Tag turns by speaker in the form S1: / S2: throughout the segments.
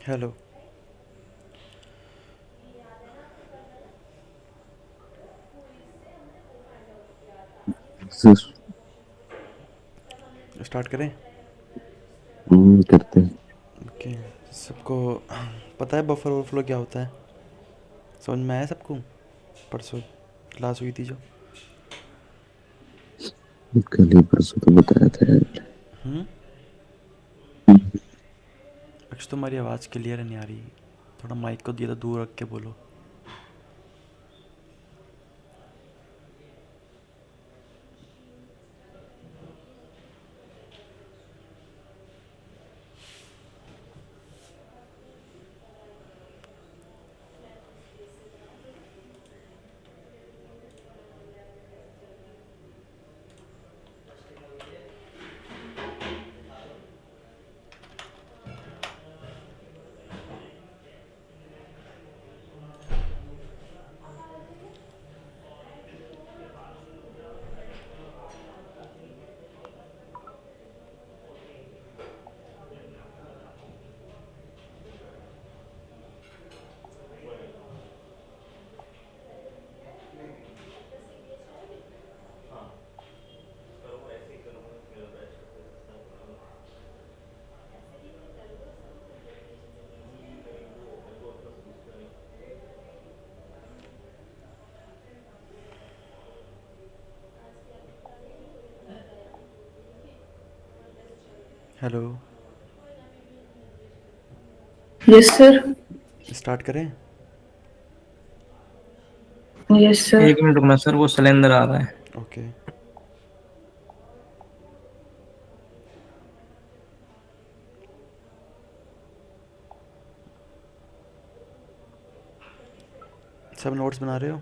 S1: Hello.
S2: Sir.
S1: Start करें?
S2: करते हैं।
S1: ओके। सबको पता है बफर ओवरफ्लो क्या होता है? समझ में आया सबको? परसों क्लास हुई थी जो।
S2: कल ही परसों तो बताया था यार।
S1: हम्म। अक्ष, तुम्हारी आवाज़ क्लियर नहीं आ रही। थोड़ा माइक को दिया तो दूर रख के बोलो। हेलो।
S3: Yes sir.
S1: स्टार्ट करें?
S3: Yes sir.
S4: 1 मिनट रुकना सर, वो सिलेंडर आ रहा है।
S1: ओके। सब नोट्स बना रहे हो?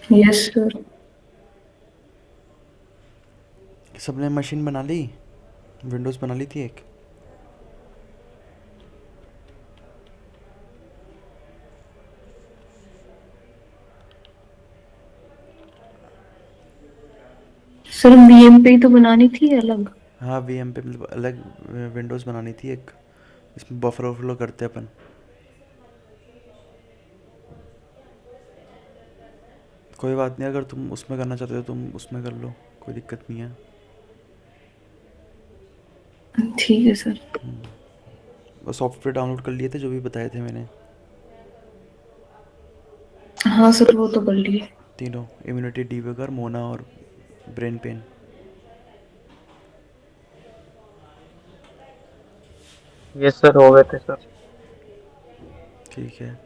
S3: Yes sir.
S1: सबने मशीन बना ली? विंडोज़ बना ली थी एक?
S3: सर वीएम पे ही तो बनानी थी अलग।
S1: हाँ, वीएम पे मतलब अलग विंडोज़ बनानी थी एक। इसमें बफर ओवरफ्लो करते अपन। कोई बात नहीं, अगर तुम उसमें करना चाहते हो तुम उसमें कर लो, कोई दिक्कत नहीं है।
S3: ठीक है सर।
S1: वो सॉफ्टवेयर डाउनलोड कर लिए थे जो भी बताए थे मैंने।
S3: हाँ सर वो तो कर लिए।
S1: तीनों, इम्यूनिटी डीबगर, मोना और ब्रेन पेन।
S4: यस सर, हो गए थे सर।
S1: ठीक है।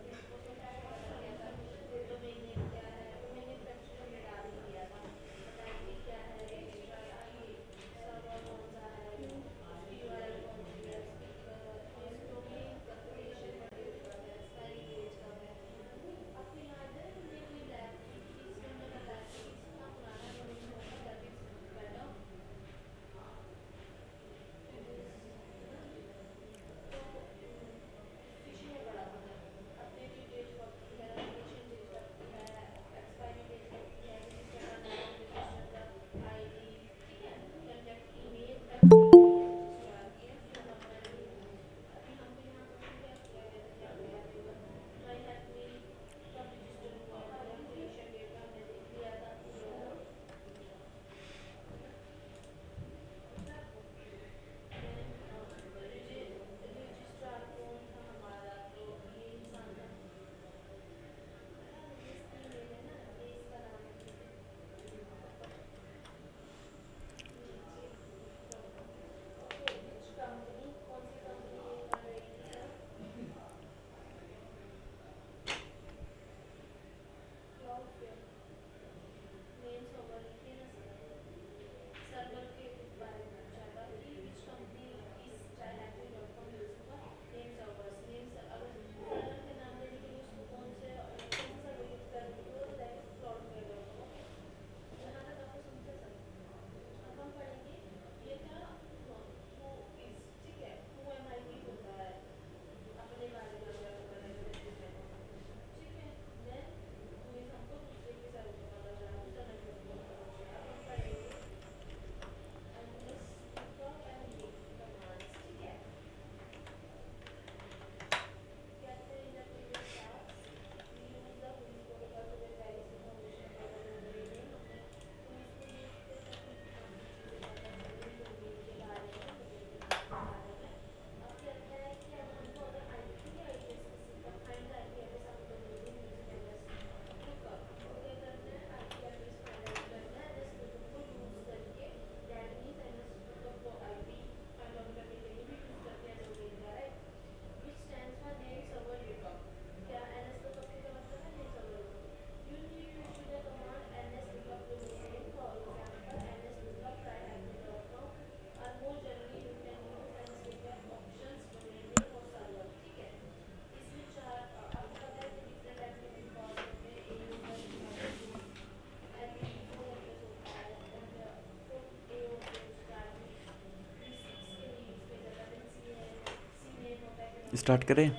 S1: स्टार्ट करें?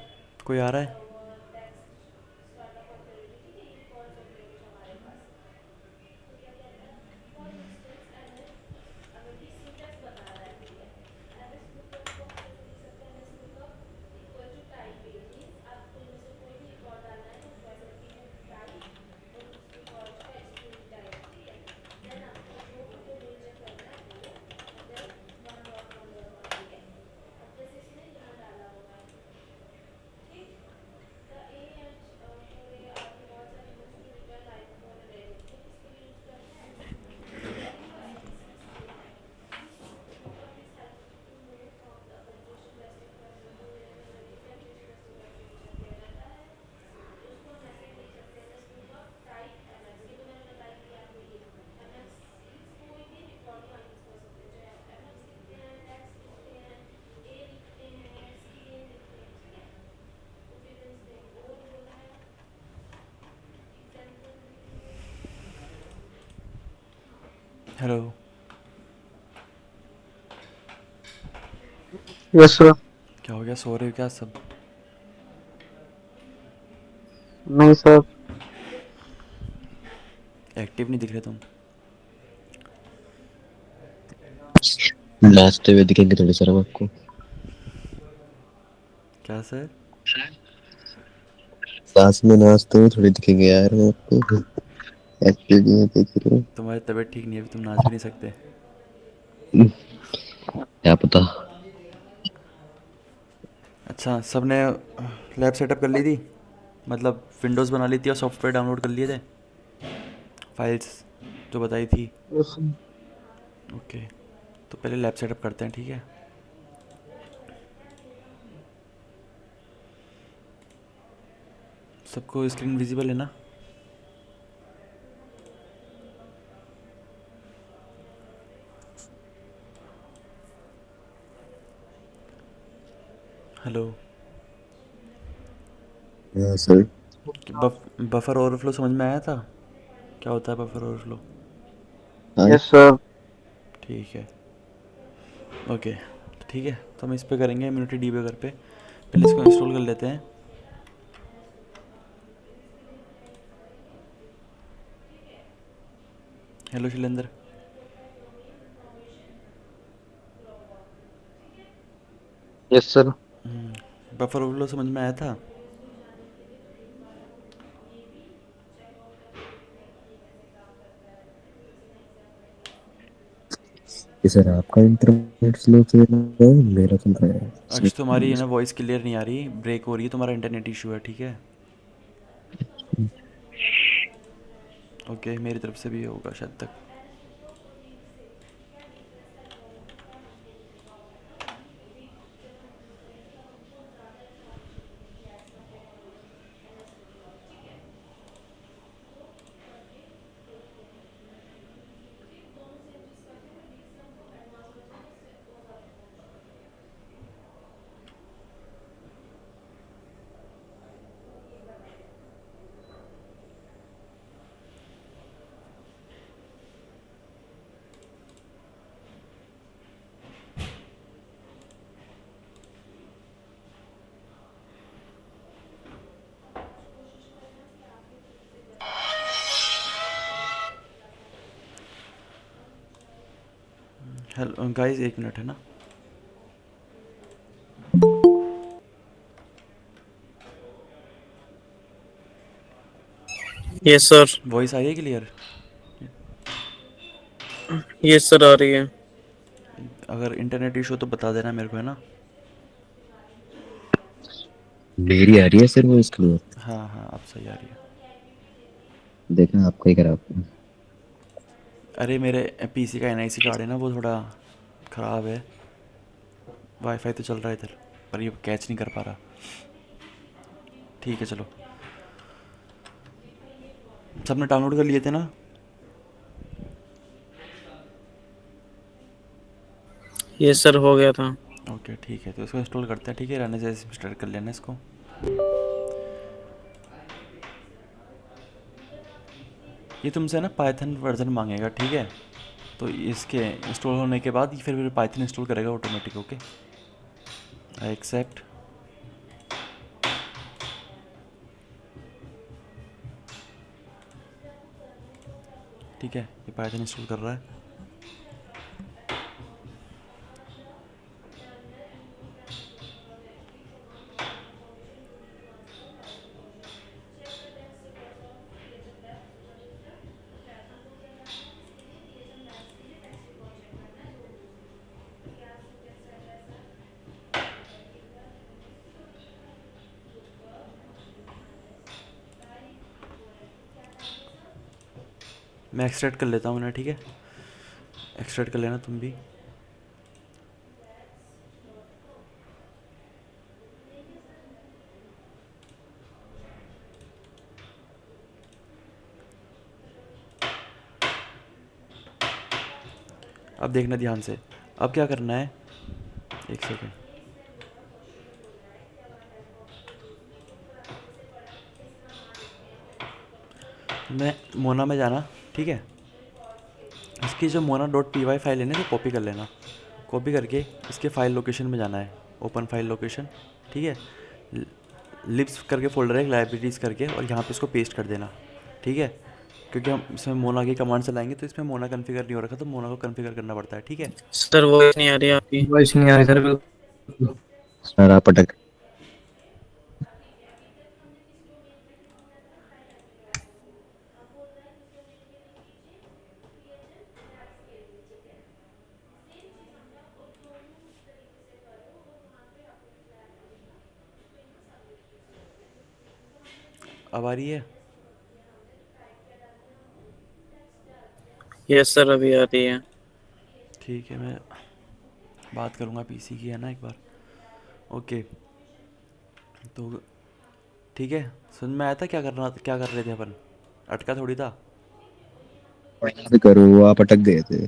S1: कोई आ रहा है? हेलो।
S4: Yes sir.
S1: क्या हो गया, सो रहे हो क्या सब?
S4: नहीं सर।
S1: एक्टिव नहीं दिख रहे तुम।
S2: नाचते हुए दिखेंगे थोड़े सर हम आपको।
S1: क्या सर?
S2: साथ में नाचते हुए थोड़ी दिखेंगे यार हम आपको। एक्चुअली नहीं देख रहे हो।
S1: तुम्हारी तबीयत ठीक नहीं है, अभी तुम नाच भी नहीं सकते।
S2: क्या पता।
S1: अच्छा, सबने लैब सेटअप कर ली थी? मतलब विंडोज़ बना ली थी और सॉफ्टवेयर डाउनलोड कर लिए थे, फाइल्स जो बताई थी?
S4: यस
S1: ओके, तो पहले लैब सेटअप करते हैं, ठीक है? सबको स्क्रीन विजिबल है ना? हेलो।
S2: हाँ सर।
S1: बफर ओवरफ्लो समझ में आया था? क्या होता है बफर ओवरफ्लो?
S2: हाँ।
S4: Yes sir.
S1: ठीक है, ओके। ठीक है, तो हम इस पे करेंगे इम्यूनिटी डीबगर पे। पहले इसको इंस्टॉल कर लेते हैं। Hello Shailendra.
S4: Yes sir.
S1: Buffer overflow समझ में आया था?
S2: कि सर आपका इंटरनेट स्लो चल रहा है, मेरा चल रहा है
S1: अक्ष, तुम्हारी है
S2: सर।
S1: ना वॉइस क्लियर नहीं आ रही, ब्रेक हो रही है, तुम्हारा इंटरनेट इशू है, ठीक है? ओके, मेरी तरफ से भी होगा शायद तक। हेलो गाइस, एक मिनट है ना।
S4: Yes sir.
S1: वॉइस आ रही है क्लियर?
S4: यस सर आ रही है।
S1: अगर इंटरनेट इशू तो बता देना मेरे को, है ना?
S2: मेरी आ रही है सर वो इसके लिए।
S1: हाँ हाँ, अब सही आ रही है।
S2: देखना आपका ही खराब है।
S1: अरे मेरे पीसी का एनआईसी कार्ड है ना, वो थोड़ा ख़राब है। वाईफाई तो चल रहा है इधर, पर ये कैच नहीं कर पा रहा। ठीक है चलो। सबने डाउनलोड कर लिए थे ना?
S4: यस सर हो गया था।
S1: ओके ठीक है, तो इसको इंस्टॉल करते हैं, ठीक है? रहने से स्टार्ट कर लेना इसको। ये तुमसे ना पाइथन वर्जन मांगेगा, ठीक है? तो इसके इंस्टॉल होने के बाद फिर पाइथन इंस्टॉल करेगा ऑटोमेटिक। Okay, I accept. ठीक है, ये पाइथन इंस्टॉल कर रहा है। मैं एक्सट्रैक्ट कर लेता हूँ ना, ठीक है, एक्सट्रैक्ट कर लेना तुम भी। अब देखना ध्यान से, अब क्या करना है, एक सेकेंड। मैं मोना में जाना, ठीक है, इसकी जो mona dot P Y file है ना, तो कॉपी कर लेना। कॉपी करके इसके फाइल लोकेशन में जाना है, ओपन फाइल लोकेशन, ठीक है, लिप्स करके फोल्डर है, लाइब्रेरीज करके, और यहाँ पे इसको पेस्ट कर देना, ठीक है। क्योंकि हम इसमें मोना की कमांड चलाएंगे तो इसमें मोना कॉन्फ़िगर नहीं हो रखा, तो मोना को कॉन्फ़िगर करना पड़ता है, ठीक है।
S4: सर वॉइस नहीं आ रही आपकी।
S5: वॉइस नहीं आ रही सर बिल्कुल।
S2: सर आप अटक।
S1: अब आ रही है?
S4: यस सर अभी आ रही है।
S1: ठीक है, मैं बात करूँगा पीसी की, है ना, एक बार। ओके, तो ठीक है, समझ में आया था क्या करना, क्या कर रहे थे अपन, अटका थोड़ी था।
S2: यहाँ पे करो, वो आप अटक गए थे।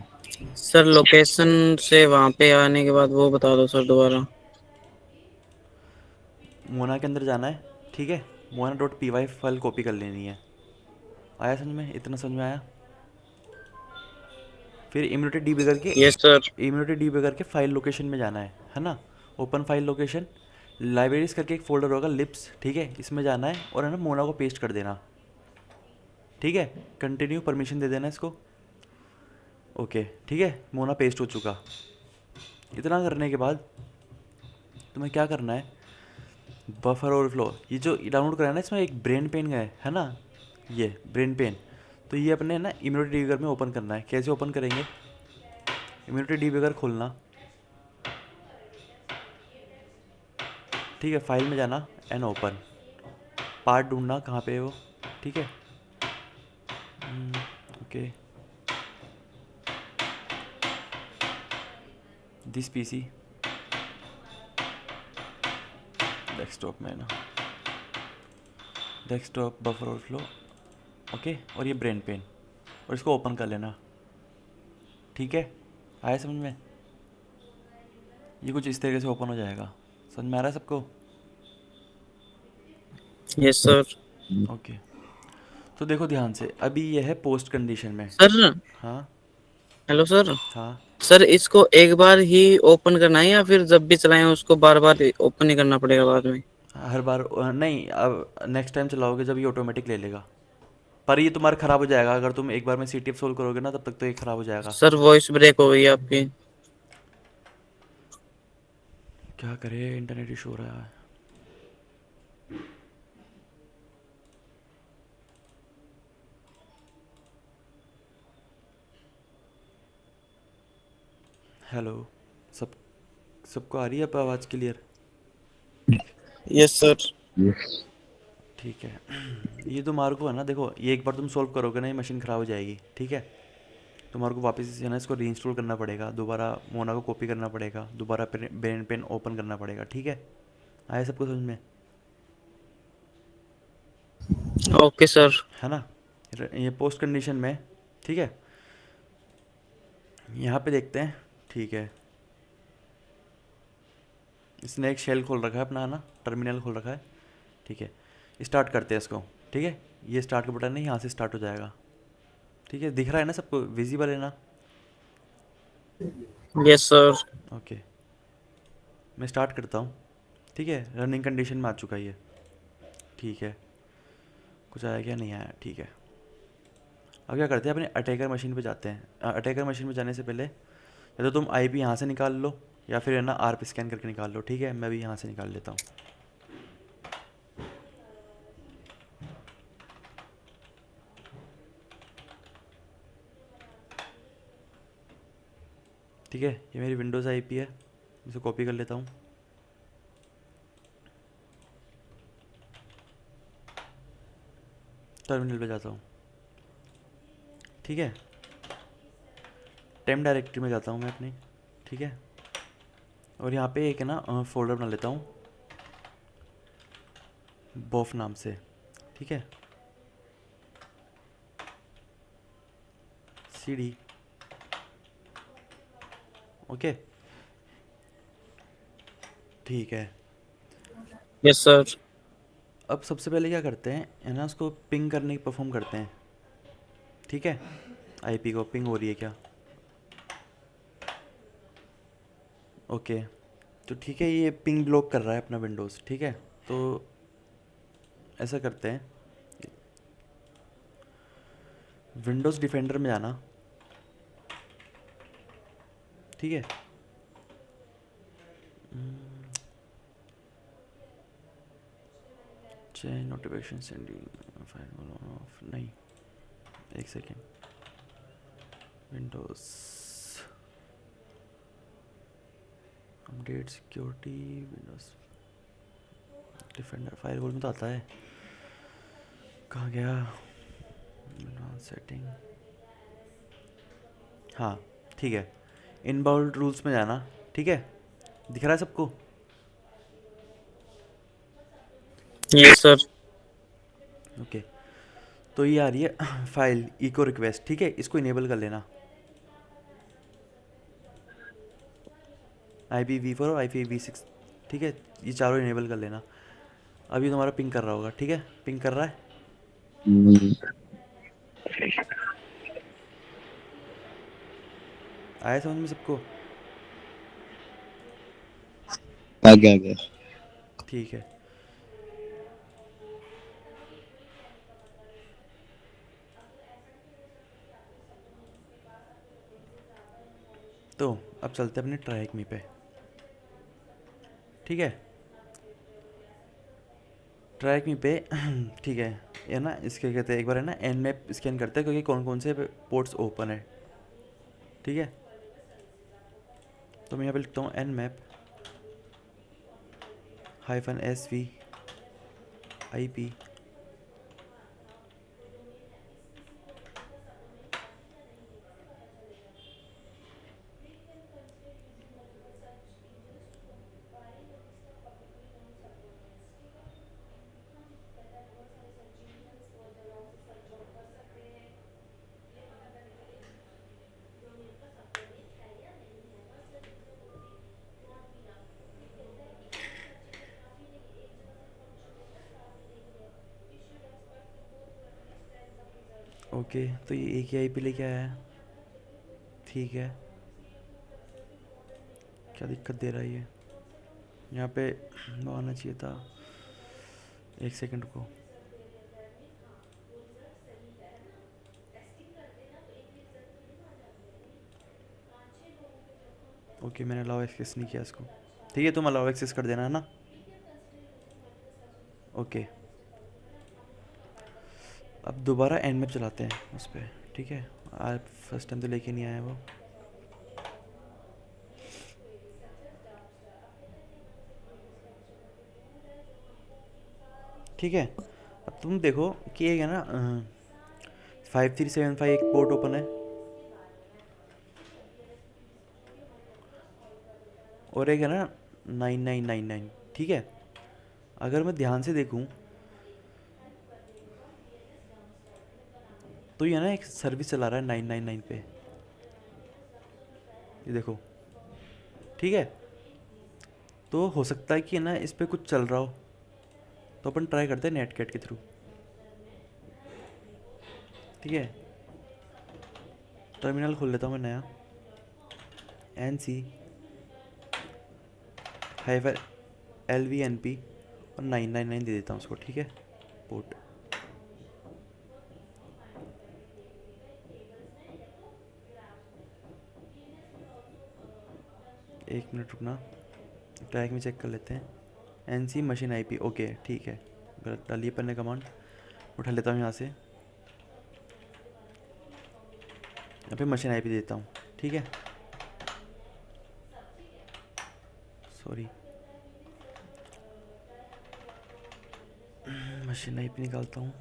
S4: सर लोकेशन से वहाँ पे आने के बाद वो बता दो सर दोबारा।
S1: मोना के अंदर जाना है, ठीक है, mona dot P Y file copy कर लेनी है। आया समझ में, इतना समझ में आया? फिर इम्यूनिटी डी करके,
S4: यस सर।
S1: इम्यूनिटी डी करके फाइल लोकेशन में जाना है ना, ओपन फाइल लोकेशन, लाइब्रेरीज करके एक फोल्डर होगा लिप्स, ठीक है, इसमें जाना है और है ना मोना को पेस्ट कर देना, ठीक है। कंटिन्यू परमिशन दे देना इसको। ओके, ठीक है, मोना पेस्ट हो चुका। इतना करने के बाद तुम्हें क्या करना है, बफर ओवरफ्लो, ये जो डाउनलोड करा है ना, इसमें एक ब्रेन पेन है ना, ये ब्रेन पेन, तो ये अपने ना इम्यूनिटी डीबगर में ओपन करना है। कैसे ओपन करेंगे, इम्यूनिटी डीबगर खोलना, ठीक है, फाइल में जाना एंड ओपन, पार्ट ढूंढना कहाँ पे है वो, ठीक है। ओके, दिस पीसी डेस्कटॉप में ना, डेस्कटॉप बफर ओवरफ्लो, ओके, और ये ब्रेन पेन, और इसको ओपन कर लेना, ठीक है। आया समझ में? ये कुछ इस तरीके से ओपन हो जाएगा, समझ में आ रहा है सबको?
S4: Yes sir.
S1: ओके, तो देखो ध्यान से, अभी ये है पोस्ट कंडीशन में।
S4: सर
S1: हाँ
S4: हेलो सर।
S1: हाँ,
S4: सर इसको एक बार ही ओपन करना है या फिर जब भी चलाएं उसको बार बार ओपन ही करना पड़ेगा बाद में?
S1: हर बार नहीं, अब नेक्स्ट टाइम चलाओगे जब ये ऑटोमेटिक ले लेगा, पर ये तुम्हारा ख़राब हो जाएगा अगर तुम एक बार में CTF सोल्व करोगे ना, तब तक तो ये ख़राब हो जाएगा।
S4: सर वॉइस ब्रेक हो गई है आपकी।
S1: क्या करे, इंटरनेट इशू हो रहा है। हेलो, सब सबको आ रही है अब आवाज़ क्लियर?
S4: Yes sir.
S1: ठीक है, ये तुम्हारे को है ना, देखो ये एक बार तुम सोल्व करोगे ना, ये मशीन ख़राब हो जाएगी, ठीक है। तुम्हारे को वापस से ना इसको रीइंस्टॉल करना पड़ेगा, दोबारा मोना को कॉपी करना पड़ेगा, दोबारा ब्रेन पेन ओपन करना पड़ेगा, ठीक है। आया सबको समझ में,
S4: ओके सर।
S1: है ना? ये पोस्ट कंडीशन में, ठीक है, यहाँ पे देखते हैं, ठीक है, इसने एक शेल खोल रखा है अपना, है ना, टर्मिनल खोल रखा है, ठीक है। स्टार्ट करते हैं इसको, ठीक है, ये स्टार्ट का बटन है, यहाँ से स्टार्ट हो जाएगा, ठीक है, दिख रहा है ना सबको, विजिबल है ना?
S4: Yes sir.
S1: ओके, मैं स्टार्ट करता हूँ, ठीक है, रनिंग कंडीशन में आ चुका है ये, ठीक है, कुछ आया क्या, नहीं आया, ठीक है। अब क्या करते हैं, अपने अटैकर मशीन पे जाते हैं। अटैकर मशीन पे जाने से पहले या तो तुम आईपी यहाँ से निकाल लो या फिर है ना आरपी स्कैन करके निकाल लो। ठीक है, मैं भी यहाँ से निकाल लेता हूँ। ठीक है, ये मेरी विंडोज़ आईपी है, इसे कॉपी कर लेता हूँ। टर्मिनल पे जाता हूँ। ठीक है, टेम डायरेक्टरी में जाता हूँ मैं अपनी। ठीक है, और यहाँ पे एक है ना फोल्डर बना लेता हूँ बॉफ नाम से। ठीक है, सीडी। ओके, ठीक है।
S4: Yes sir.
S1: अब सबसे पहले क्या करते हैं है ना, उसको पिंग करने की परफॉर्म करते हैं। ठीक है, आईपी को पिंग हो रही है क्या? ओके, तो ठीक है, ये पिंग ब्लॉक कर रहा है अपना विंडोज़। ठीक है, तो ऐसा करते हैं, विंडोज़ डिफेंडर में जाना। ठीक है, change notification sending file of, नहीं, एक second. Windows update security, Windows defender firewall में तो आता है। कहाँ गया? सेटिंग, हाँ ठीक है, इनबाउंड रूल्स में जाना। ठीक है, दिख रहा है सबको?
S4: Yes sir.
S1: ओके, तो ये आ रही है फाइल इको रिक्वेस्ट। ठीक है, इसको इनेबल कर लेना, IPv4 और IPv6। ठीक है, ये चारों इनेबल कर लेना। अभी तुम्हारा पिंग कर रहा होगा। ठीक है, पिंग कर रहा है।
S2: हम्म,
S1: आया समझ में सबको?
S2: आ गया आ गया।
S1: ठीक है, तो अब चलते हैं अपने ट्रैक मी पे। ठीक है, ट्रैक मी पे ठीक है, ये ना इसके कहते हैं, एक बार है ना एन मैप स्कैन करते हैं क्योंकि कौन कौन से पोर्ट्स ओपन है। ठीक है, तो मैं यहाँ पे लिखता हूँ nmap -SV IP। Okay, तो ये एक ही IP लेके आया है। ठीक है, क्या दिक्कत दे रहा है ये? यहाँ पे वो आना चाहिए था, एक सेकंड को। ओके, मैंने अलाउ एक्सेस नहीं किया इसको। ठीक है, तुम अलाउ एक्सेस कर देना है ना। ओके, अब दोबारा एंड मैप चलाते हैं उस पर। ठीक है, आज फर्स्ट टाइम तो लेके नहीं आया वो। ठीक है, अब तुम देखो कि एक है ना 5375 एक पोर्ट ओपन है और एक है ना 9999। ठीक है, अगर मैं ध्यान से देखूं तो ये ना एक सर्विस चला रहा है 999 पे, ये देखो। ठीक है, तो हो सकता है कि है ना इस पे कुछ चल रहा हो, तो अपन ट्राई करते हैं नेटकैट के थ्रू। ठीक है, टर्मिनल खोल लेता हूँ मैं नया, NC -LVNP और 999 दे देता हूँ उसको। ठीक है, पोर्ट एक मिनट रुकना, ट्रैक में चेक कर लेते हैं। NC मशीन IP, ओके ठीक है। गलत डालिए पर ने कमांड, उठा लेता हूँ यहाँ से। यहाँ पे मशीन IP देता हूँ, ठीक है। सॉरी, मशीन IP निकालता हूँ।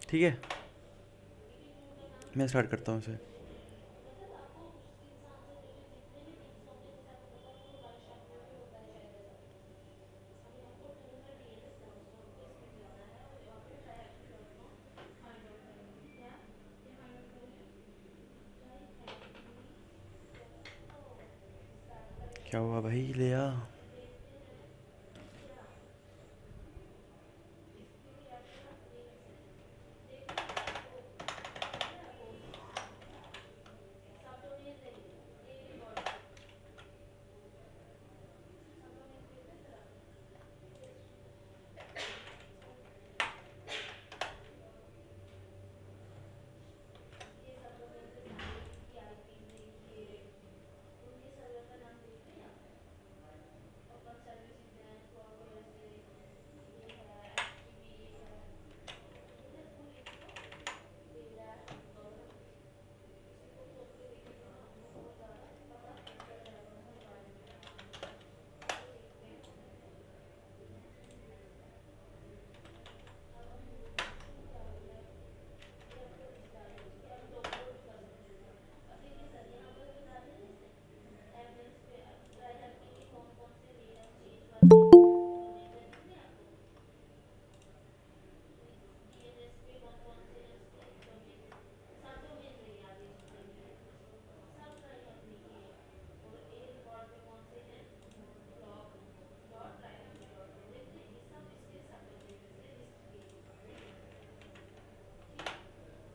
S1: ठीक है, मैं स्टार्ट करता हूँ इसे। क्या हुआ भाई, ले आ।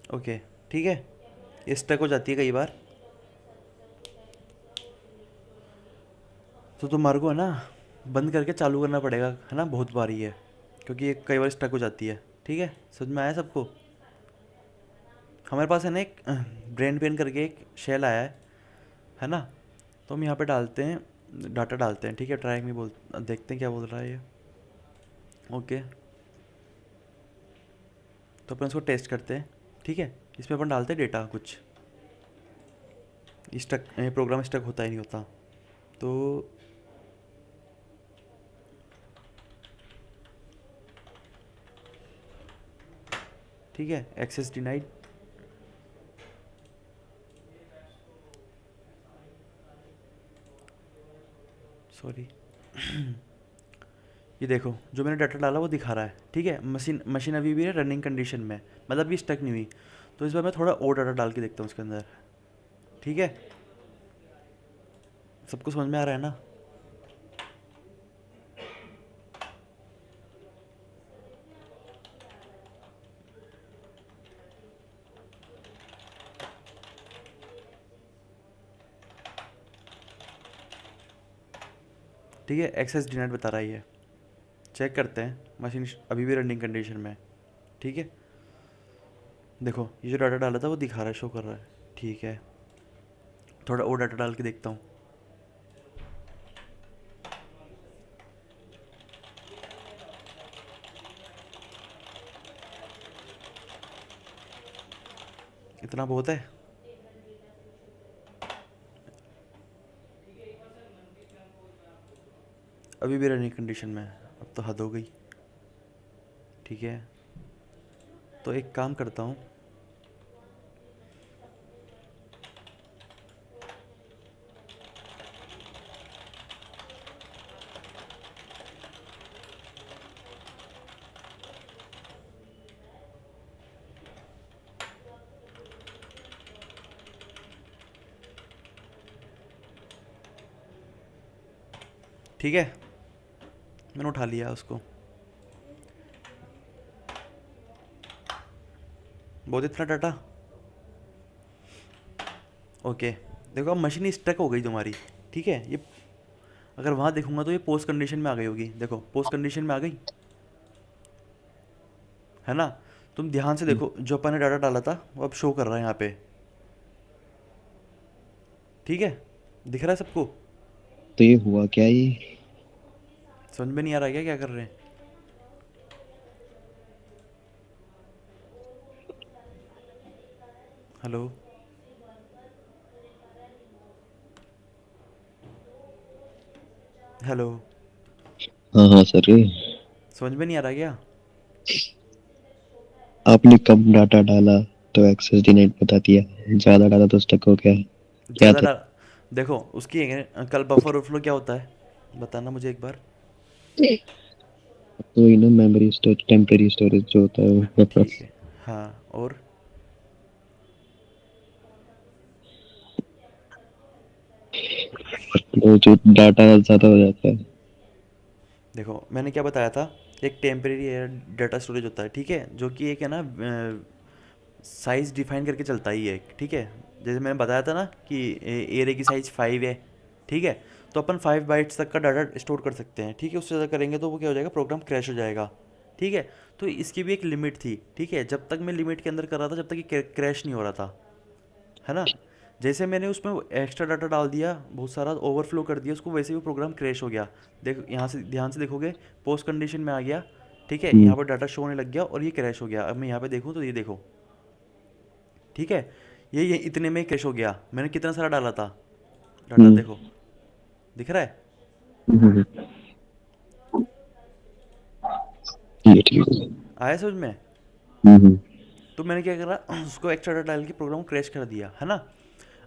S1: ओके ठीक है, ये स्टक हो जाती है कई बार। तो तुम्हारे को है ना बंद करके चालू करना पड़ेगा, है ना, बहुत बार ही है, क्योंकि ये कई बार स्टक हो जाती है। ठीक है, समझ में आया सबको। हमारे पास है ना एक ब्रेन पेन करके एक शेल आया है ना, तो हम यहाँ पे डालते हैं, डाटा डालते हैं। ठीक है, ट्राई में बोल, देखते हैं क्या बोल रहा है ये। ओके, तो अपन इसको टेस्ट करते हैं। ठीक है, इसमें अपन डालते हैं डेटा कुछ, स्टक प्रोग्राम स्टक होता ही नहीं होता। तो ठीक है, एक्सेस डिनाइड। सॉरी ये देखो, जो मैंने डाटा डाला वो दिखा रहा है। ठीक है, मशीन अभी भी है रनिंग कंडीशन में, मतलब ये स्टक नहीं हुई। तो इस बार मैं थोड़ा और डाटा डाल के देखता हूँ उसके अंदर। ठीक है, सबको समझ में आ रहा है ना। ठीक है, एक्सेस डिनाइड बता रहा है ये। चेक करते हैं, मशीन अभी भी रनिंग कंडीशन में है। ठीक है, देखो ये जो डाटा डाला था वो दिखा रहा है, शो कर रहा है। ठीक है, थोड़ा और डाटा डाल के देखता हूँ। इतना बहुत है। अभी भी रनिंग कंडीशन में है, अब तो हद हो गई। ठीक है, तो एक काम करता हूँ, ठीक है, मैंने उठा लिया उसको। बहुत इतना डाटा। ओके, देखो अब मशीन स्टक हो गई तुम्हारी। ठीक है, ये अगर वहाँ देखूंगा तो ये पोस्ट कंडीशन में आ गई होगी, देखो पोस्ट कंडीशन में आ गई है ना। तुम ध्यान से देखो, जो अपन ने डाटा डाला था वो अब शो कर रहा है यहाँ पे, ठीक है, दिख रहा है सबको।
S2: तो ये हुआ क्या ये?
S1: समझ में नहीं आ रहा क्या क्या कर रहे हैं। हेलो, हेलो,
S2: हाँ हाँ सर, ये
S1: समझ में नहीं आ रहा क्या।
S2: आपने कम डाटा डाला तो एक्सेस डिनाइड बता दिया, ज्यादा डाला तो स्टक हो गया। क्या
S1: ज़्यादा
S2: था?
S1: डाल, देखो उसकी कल बफर ओवरफ्लो क्या होता है, बताना मुझे एक बार।
S2: तो ना मेमोरी स्टोरेज, टेम्परेरी स्टोरेज जो होता है वो।
S1: ठीक है, हाँ, और
S2: वो जो डाटा ज्यादा हो जाता है।
S1: देखो मैंने क्या बताया था, एक टेम्परेरी डाटा स्टोरेज होता है, ठीक है, जो कि एक है ना साइज़ डिफाइन करके चलता ही है एक, ठीक है। जैसे मैंने बताया था ना कि एरे की साइज़ 5 है, ठीक है, तो अपन 5 बाइट्स तक का डाटा स्टोर कर सकते हैं, ठीक है। उससे ज़्यादा करेंगे तो वो क्या हो जाएगा, प्रोग्राम क्रैश हो जाएगा, ठीक है। तो इसकी भी एक लिमिट थी, ठीक है, जब तक मैं लिमिट के अंदर कर रहा था, जब तक ये क्रैश नहीं हो रहा था, है ना। जैसे मैंने उसमें एक्स्ट्रा डाटा डाल दिया, बहुत सारा ओवरफ्लो कर दिया उसको, वैसे ही वो प्रोग्राम क्रैश हो गया। देखो यहाँ से ध्यान से देखोगे, पोस्ट कंडीशन में आ गया, ठीक है,
S2: हम्म
S1: यहाँ पर डाटा शो होने लग गया और ये क्रैश हो गया। अब मैं यहाँ पे देखूँ तो ये देखो, ठीक है, ये इतने में ही क्रैश हो गया। मैंने कितना सारा डाला था डाटा,
S2: हम्म
S1: देखो दिख रहा है।
S2: हम्म, ठीक ठीक है।
S1: आया समझ में।
S2: हम्म।
S1: तो मैंने क्या करा उसको एक्स्ट्रा डाटा डाल के प्रोग्राम क्रैश कर दिया, है ना।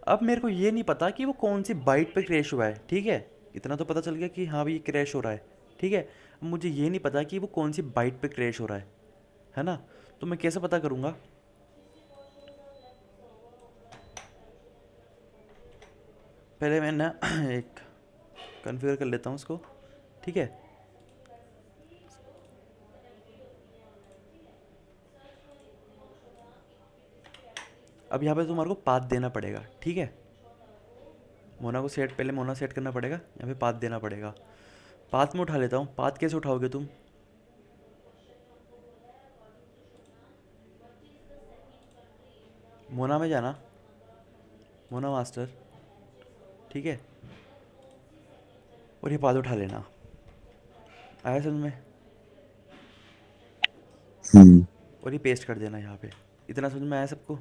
S1: अब मेरे को ये नहीं पता कि वो कौन सी बाइट पे क्रैश हुआ है, ठीक है, इतना तो पता चल गया कि हाँ भाई ये क्रैश हो रहा है, ठीक है। अब मुझे ये नहीं पता कि वो कौन सी बाइट पे क्रैश हो रहा है ना। तो मैं कैसे पता करूँगा, पहले मैं ना एक कन्फिगर कर लेता हूँ उसको, ठीक है। अब यहाँ पे तुम्हारे को पाथ देना पड़ेगा, ठीक है। मोना को सेट, पहले मोना सेट करना पड़ेगा, यहाँ पे पाथ देना पड़ेगा। पाथ में उठा लेता हूँ, पाथ कैसे उठाओगे तुम, मोना में जाना, मोना मास्टर, ठीक है, और ये पाथ उठा लेना। आया समझ में।
S2: हम्म
S1: और ये पेस्ट कर देना यहाँ पे। इतना समझ में आया सबको।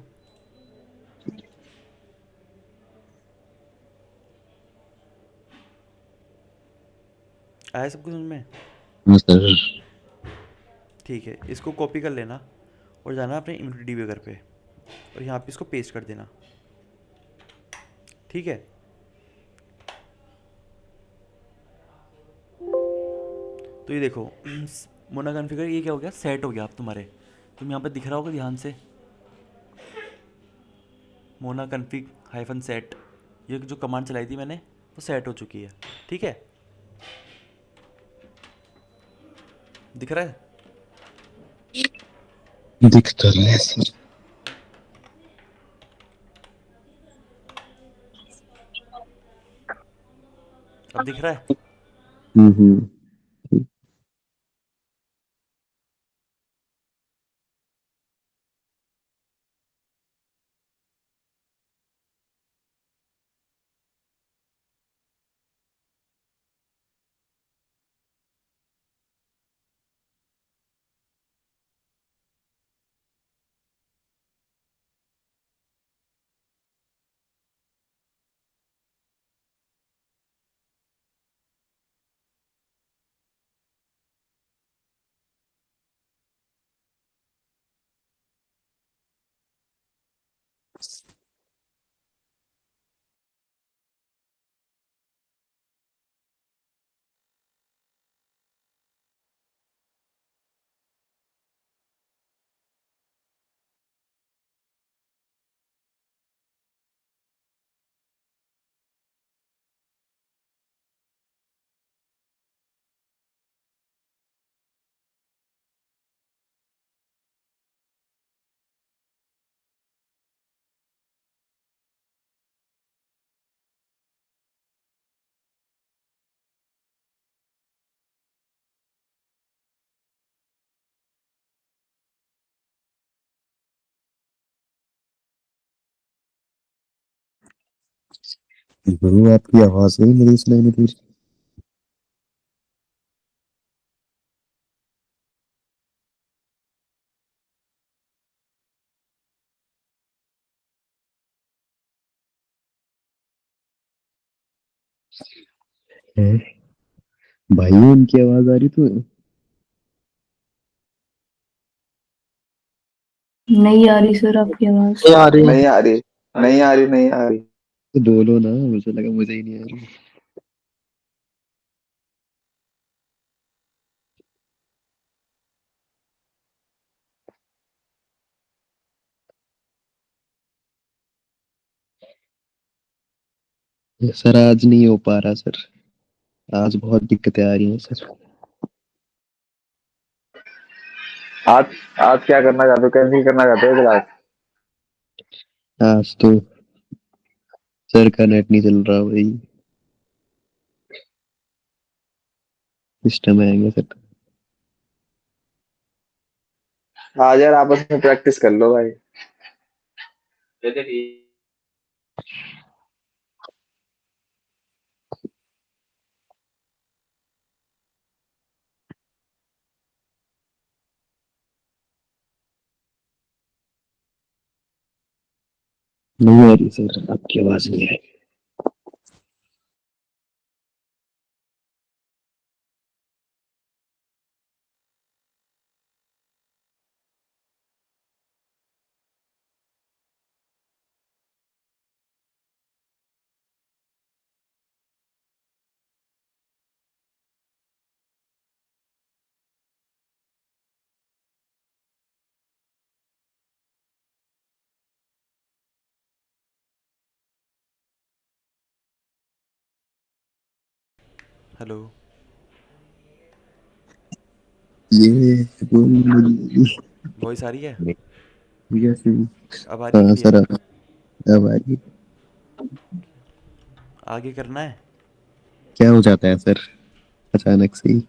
S1: आया सबको समझ में।
S2: हाँ सर।
S1: ठीक है, इसको कॉपी कर लेना और जाना अपने इम्यूनिटी डिबगर पे और यहाँ पे इसको पेस्ट कर देना, ठीक है। तो ये देखो मोना कॉन्फ़िगर, ये क्या हो गया, सेट हो गया अब तुम्हारे। तुम यहाँ पे दिख रहा होगा ध्यान से, मोना कॉन्फ़िग हाइफन सेट, ये जो कमांड चलाई थी मैंने वो सेट हो चुकी है, ठीक है, दिख रहा है।
S2: दिख तो रहा है सर।
S1: अब दिख रहा है।
S2: हम्म। गुरु आपकी आवाज नहीं मेरी सुनाई नहीं दे रही। है? भाई उनकी आवाज आ रही तो
S3: नहीं आ रही सर आपकी आवाज।
S5: ये आ रही है।
S6: नहीं आ रही, नहीं आ रही, नहीं आ रही।
S2: बोलो ना, मुझे लगा मुझे ही नहीं आ रही। सर आज नहीं हो पा रहा सर, आज बहुत दिक्कतें आ रही हैं सर।
S6: आज आज क्या करना चाहते हो, कैंसिल करना चाहते हो क्लास?
S2: आज तो सर का नेट नहीं चल रहा भाई, सिस्टम आएंगे सर।
S6: आज यार आपस में प्रैक्टिस कर लो भाई।
S2: नहीं आ रही सर, आपकी आवाज नहीं आ रही।
S1: हेलो।
S2: ये बोल
S1: वॉइस आ रही है?
S2: यस।
S1: अब आ रही है
S2: हाँ
S1: क्लियर?
S2: सर, अब आ रही है।
S1: आगे करना है।
S2: क्या हो जाता है सर अचानक से ही?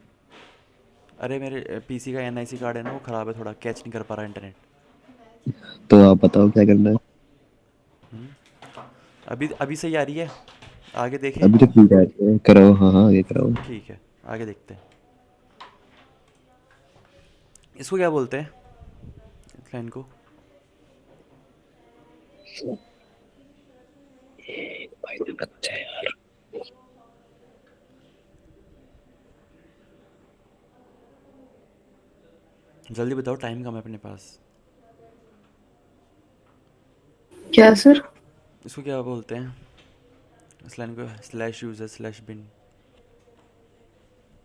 S1: अरे मेरे पीसी का एनआईसी कार्ड है ना, वो ख़राब है, थोड़ा कैच नहीं कर पा रहा इंटरनेट।
S2: तो आप बताओ क्या करना है।
S1: अभी अभी सही आ रही है? आगे देखें?
S2: अभी तो ठीक है, कराओ, हाँ हाँ ये कराओ।
S1: ठीक है, आगे देखते हैं। इसको क्या बोलते हैं, इस लाइन को?
S2: भाई तो अच्छा है।
S1: जल्दी बताओ, टाइम कम है अपने पास।
S3: क्या सर?
S1: इसको क्या बोलते हैं, इस लाइन को? Slash user slash bin.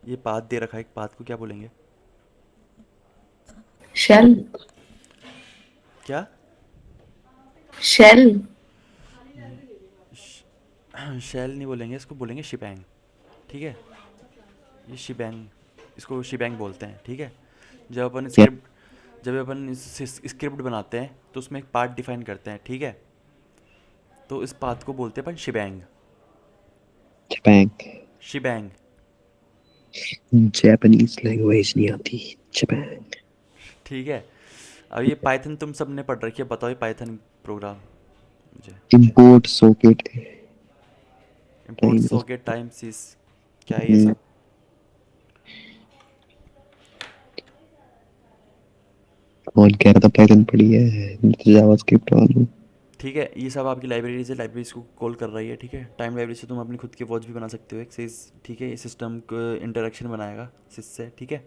S1: ये पाथ दे रखा है, एक पाथ को क्या बोलेंगे?
S3: शेल।
S1: क्या?
S3: शेल।
S1: शेल नहीं बोलेंगे, इसको बोलेंगे शिबैंग। ठीक है, ये शिबैंग, इसको शिबैंग बोलते हैं। ठीक है, जब अपन
S2: क्या?
S1: स्क्रिप्ट जब अपन स्क्रिप्ट बनाते हैं तो उसमें एक पार्ट डिफाइन करते हैं। ठीक है, तो इस पाथ को बोलते हैं अपन शिबैंग।
S2: जपैंग।
S1: शिबैंग।
S2: जापानीज लैंग्वेज नहीं आती। जपैंग।
S1: ठीक है, अब ये पाइथन तुम सब ने पढ़ रखी है, बताओ ये पाइथन प्रोग्राम मुझे।
S2: Import socket
S1: import
S2: time.
S1: Socket time sys, क्या है ये सब?
S2: कौन कह रहा था पाइथन पढ़ी है, जावास्क्रिप्ट वालों।
S1: ठीक है, ये सब आपकी लाइब्रेरी से, लाइब्रेरीज को कॉल कर रही है। ठीक है, टाइम लाइब्रेरी से तुम अपनी खुद की वॉच भी बना सकते हो एक सिस। ठीक है, ये सिस्टम को इंटरेक्शन बनाएगा सिस से। ठीक है,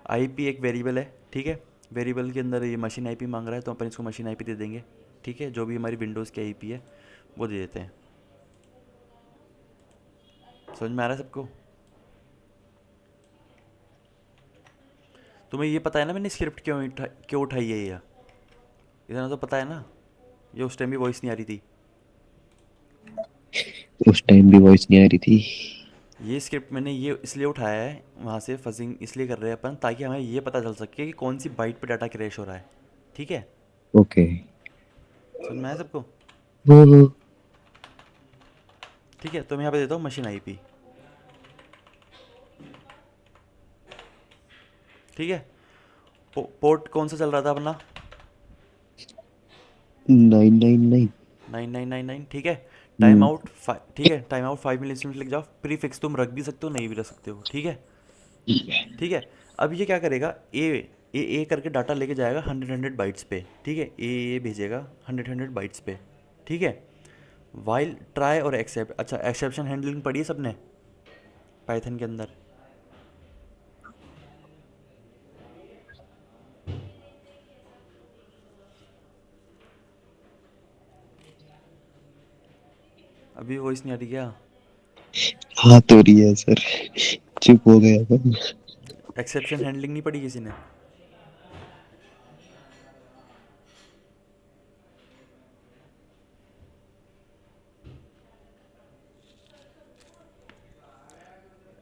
S1: आईपी एक वेरिएबल है। ठीक है, वेरिएबल के अंदर ये मशीन आईपी मांग रहा है, तो अपन इसको मशीन आईपी दे देंगे। ठीक है, जो भी हमारी विंडोज़ की आईपी है वो दे देते हैं। समझ में आ रहा है सबको? तुम्हें ये पता है ना मैंने स्क्रिप्ट क्यों उठाई है ये? इतना तो पता है ना, ये उस टाइम भी वॉइस नहीं आ रही थी।
S2: उस टाइम भी वॉइस नहीं आ रही थी।
S1: ये स्क्रिप्ट मैंने ये इसलिए उठाया है, वहाँ से फजिंग इसलिए कर रहे हैं अपन, ताकि हमें ये पता चल सके कि कौन सी बाइट पे डाटा क्रैश हो रहा है। ठीक है,
S2: ओके।
S1: समझ में आया सबको?
S2: हम्म।
S1: ठीक है, तो मैं यहाँ पे देता हूँ मशीन आईपी। ठीक है, पोर्ट कौन सा चल रहा था अपना?
S2: 999।
S1: 9999। ठीक है, टाइम आउट ठीक है, टाइम आउट 5 मिली लिख जाओ। प्रीफिक्स तुम रख भी सकते हो, नहीं भी रख सकते हो, ठीक है। ठीक है, अब ये क्या करेगा, ए करके डाटा लेके जाएगा 100 बाइट्स पे, ठीक है। ए भेजेगा 100 बाइट्स पे, ठीक है। वाइल ट्राई और एक्सेप्ट, अच्छा एक्सेप्शन हैंडलिंग पढ़ी है सबने पाइथन के अंदर? अभी वॉइस नहीं आ रही क्या?
S2: हाँ तो रही है सर, चुप हो गया था।
S1: एक्सेप्शन हैंडलिंग नहीं पढ़ी किसी ने?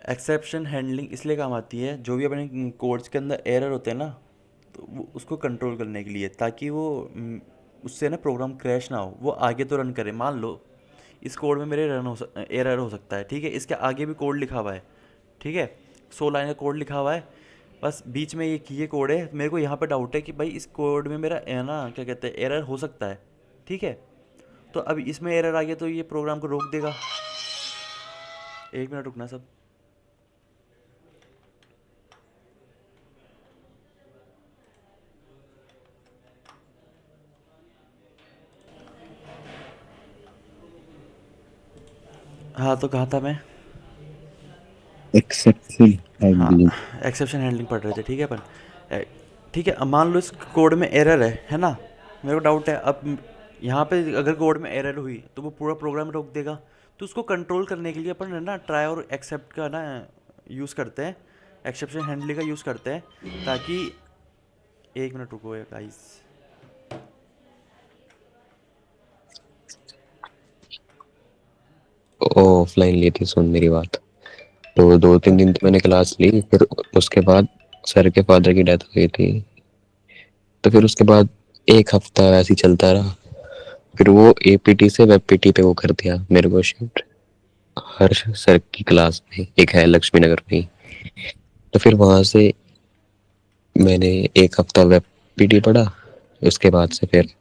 S1: एक्सेप्शन हैंडलिंग इसलिए काम आती है, जो भी अपने कोड्स के अंदर एरर होते हैं ना, तो वो उसको कंट्रोल करने के लिए, ताकि वो उससे ना प्रोग्राम क्रैश ना हो, वो आगे तो रन करे। मान लो इस कोड में मेरे एरर हो सकता है, ठीक है। इसके आगे भी कोड लिखा हुआ है, ठीक है, 100 लाइन का कोड लिखा हुआ है, बस बीच में ये कोड है। मेरे को यहाँ पे डाउट है कि भाई इस कोड में मेरा है ना, क्या कहते हैं, एरर हो सकता है, ठीक है। तो अब इसमें एरर आ गया तो ये प्रोग्राम को रोक देगा। 1 मिनट रुकना सब। हाँ तो कहाँ था मैं?
S2: एक्सेप्शन
S1: हाँ,
S2: हैंडलिंग।
S1: एक्सेप्शन हैंडलिंग पढ़ रहे थे, ठीक है अपन। ठीक है, अब मान लो इस कोड में एरर है ना, मेरे को डाउट है। अब यहाँ पे अगर कोड में एरर हुई तो वो पूरा प्रोग्राम रोक देगा। तो उसको कंट्रोल करने के लिए अपन है ना ट्राई और एक्सेप्ट का ना यूज़ करते हैं, एक्सेप्शन हैंडलिंग का यूज़ करते हैं, ताकि 1 मिनट रुको गाइस।
S7: ऑफलाइन ली थी, सुन मेरी बात। तो 2-3 दिन तो मैंने क्लास ली, फिर उसके बाद सर के फादर की डेथ हो गई थी। तो फिर उसके बाद एक हफ्ता ऐसे ही चलता रहा। फिर वो एपीटी से वेब पीटी पे वो कर दिया मेरे को शिफ्ट, हर्ष सर की क्लास में, एक है लक्ष्मी नगर में ही। तो फिर वहां से मैंने एक हफ्ता वेब पीटी पढ़ा। उसके बाद से फिर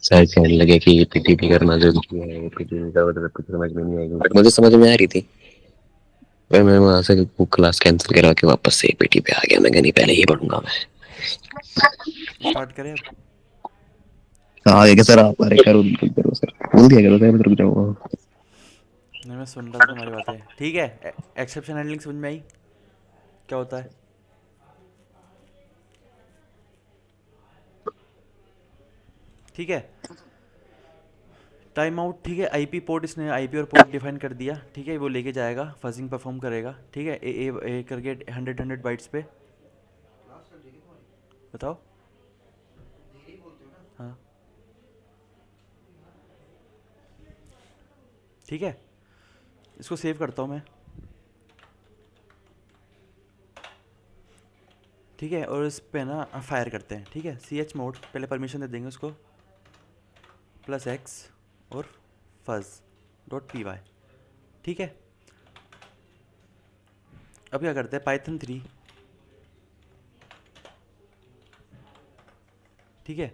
S7: सर कहने लगे कि पीटी भी करना जरूरी है, पीटी नहीं करोगे तो कुछ समझ में नहीं आएगी। बट मुझे समझ में आ रही थी। फिर मैं वहां से वो क्लास कैंसिल करा के वापस से पीटी पे आ गया। मैं कहा नहीं, पहले ये पढ़ूंगा मैं।
S1: स्टार्ट करें अब?
S2: हाँ ये सर, आप अरे करो, बिल्कुल करो सर, बोल दिया करो सर, मैं तो रुक जाऊंगा।
S1: नहीं, मैं सुन रहा था तुम्हारी बातें, ठीक है। एक्सेप्शन हैंडलिंग समझ में आई क्या होता है? ठीक है। टाइम आउट, ठीक है। आईपी पोर्ट, इसने आईपी और पोर्ट डिफाइन कर दिया, ठीक है। वो लेके जाएगा, फजिंग परफॉर्म करेगा, ठीक है। ए करके 100 बाइट्स पे। बताओ। हाँ, ठीक है, इसको सेव करता हूँ मैं, ठीक है। और इस पे ना फायर करते हैं, ठीक है। ch मोड पहले परमिशन दे देंगे उसको, +x और fuzz.py, ठीक है। अब क्या करते हैं, पाइथन 3, ठीक है।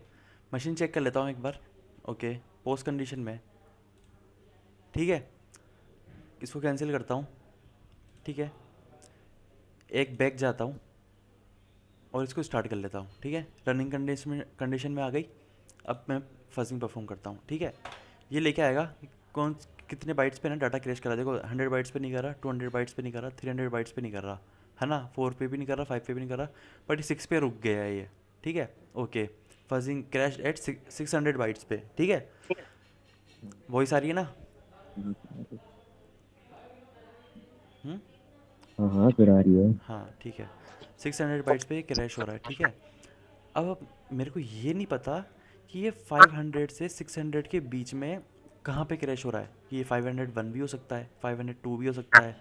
S1: मशीन चेक कर लेता हूँ एक बार, ओके। पोस्ट कंडीशन में, ठीक है। इसको कैंसिल करता हूँ, ठीक है। एक बैक जाता हूँ और इसको स्टार्ट कर लेता हूँ, ठीक है। रनिंग कंडीशन में आ गई। अब मैं फजिंग परफॉर्म करता हूँ, ठीक है। ये लेके आएगा कि कौन कितने बाइट्स पे ना डाटा क्रैश करा। देखो 100 बाइट्स पे नहीं कर रहा, 200 बाइट्स पे नहीं कर रहा, 300 बाइट्स पे नहीं कर रहा, है ना, 4 पे भी नहीं कर रहा, 5 पे भी नहीं कर रहा, बट 6 पे रुक गया है ये, ठीक है। Okay, fuzzing crash at 600 bytes पे, ठीक है। वॉइस आ रही है ना?
S2: हाँ हाँ फिर आ रही है।
S1: हाँ, ठीक है। 600 बाइट्स पे क्रैश हो रहा है, ठीक है। अब मेरे को ये नहीं पता कि ये 500 से 600 के बीच में कहाँ पे क्रैश हो रहा है। ये 501 भी हो सकता है, 502 भी हो सकता है,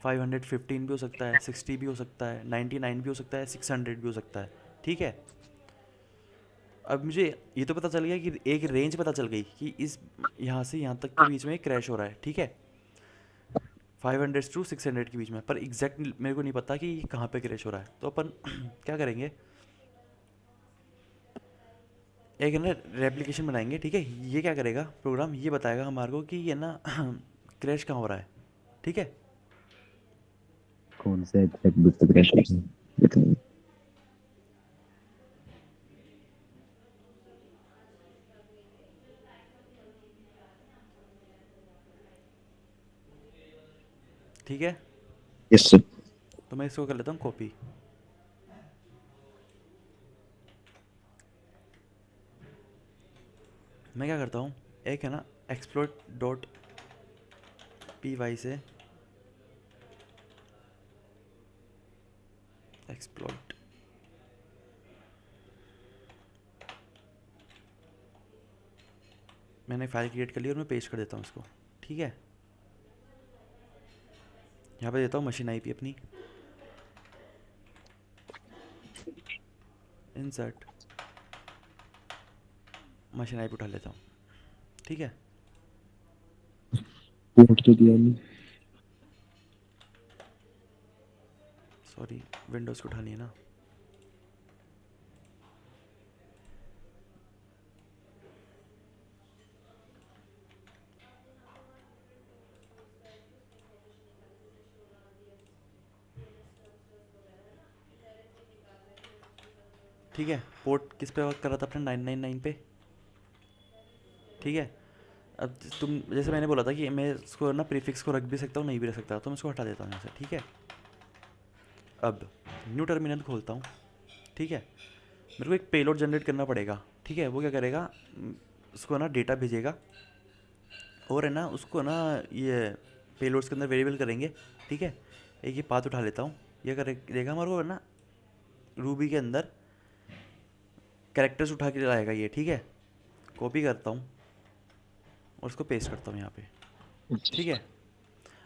S1: 515 भी हो सकता है, 60 भी हो सकता है, 99 भी हो सकता है, 600 भी हो सकता है, ठीक है। अब मुझे ये तो पता चल गया कि एक रेंज पता चल गई कि इस यहाँ से यहाँ तक के बीच में क्रैश हो रहा है, ठीक है। 500 टू 600 के बीच में, पर एग्जैक्ट मेरे को नहीं पता कि ये कहाँ पे क्रैश हो रहा है। तो अपन क्या करेंगे, एक है ना रेप्लिकेशन बनाएंगे, ठीक है। ये क्या करेगा प्रोग्राम, ये बताएगा हमारे को कि ये ना क्रैश कहाँ हो रहा है, ठीक है।
S2: कौन सा एग्जैक्ट बुक क्रैश बताइए।
S1: ठीक है,
S2: यस सर।
S1: तो मैं इसको कर लेता हूँ कॉपी। मैं क्या करता हूँ, एक है ना एक्सप्लोट डॉट पी वाई से एक्सप्लोट, मैंने फाइल क्रिएट कर ली और मैं पेस्ट कर देता हूँ इसको, ठीक है। यहाँ पे देता हूँ मशीन आईपी अपनी, इंसर्ट मशीन आईपी उठा लेता हूँ, ठीक है।
S2: पोर्ट तो दिया नहीं।
S1: सॉरी, विंडोज़ को उठानी है ना। ठीक है, पोर्ट किस पे वर्क कर रहा था अपने 999 पे, ठीक है। अब तुम जैसे मैंने बोला था कि मैं इसको ना प्रीफिक्स को रख भी सकता हूँ, नहीं भी रख सकता, तो मैं इसको हटा देता हूँ यहाँ से, ठीक है। अब न्यू टर्मिनल खोलता हूँ, ठीक है। मेरे को एक पेलोड जनरेट करना पड़ेगा, ठीक है। वो क्या करेगा, उसको ना डेटा भेजेगा और है ना उसको ना ये पेलोड्स के अंदर वेरिएबल करेंगे, ठीक है। एक ये पाथ उठा लेता हूँ, ये करेगा हमारे को है ना रूबी के अंदर कैरेक्टर्स उठा के लाएगा ये, ठीक है। कॉपी करता हूँ और उसको पेस्ट करता हूँ यहाँ पे, ठीक है।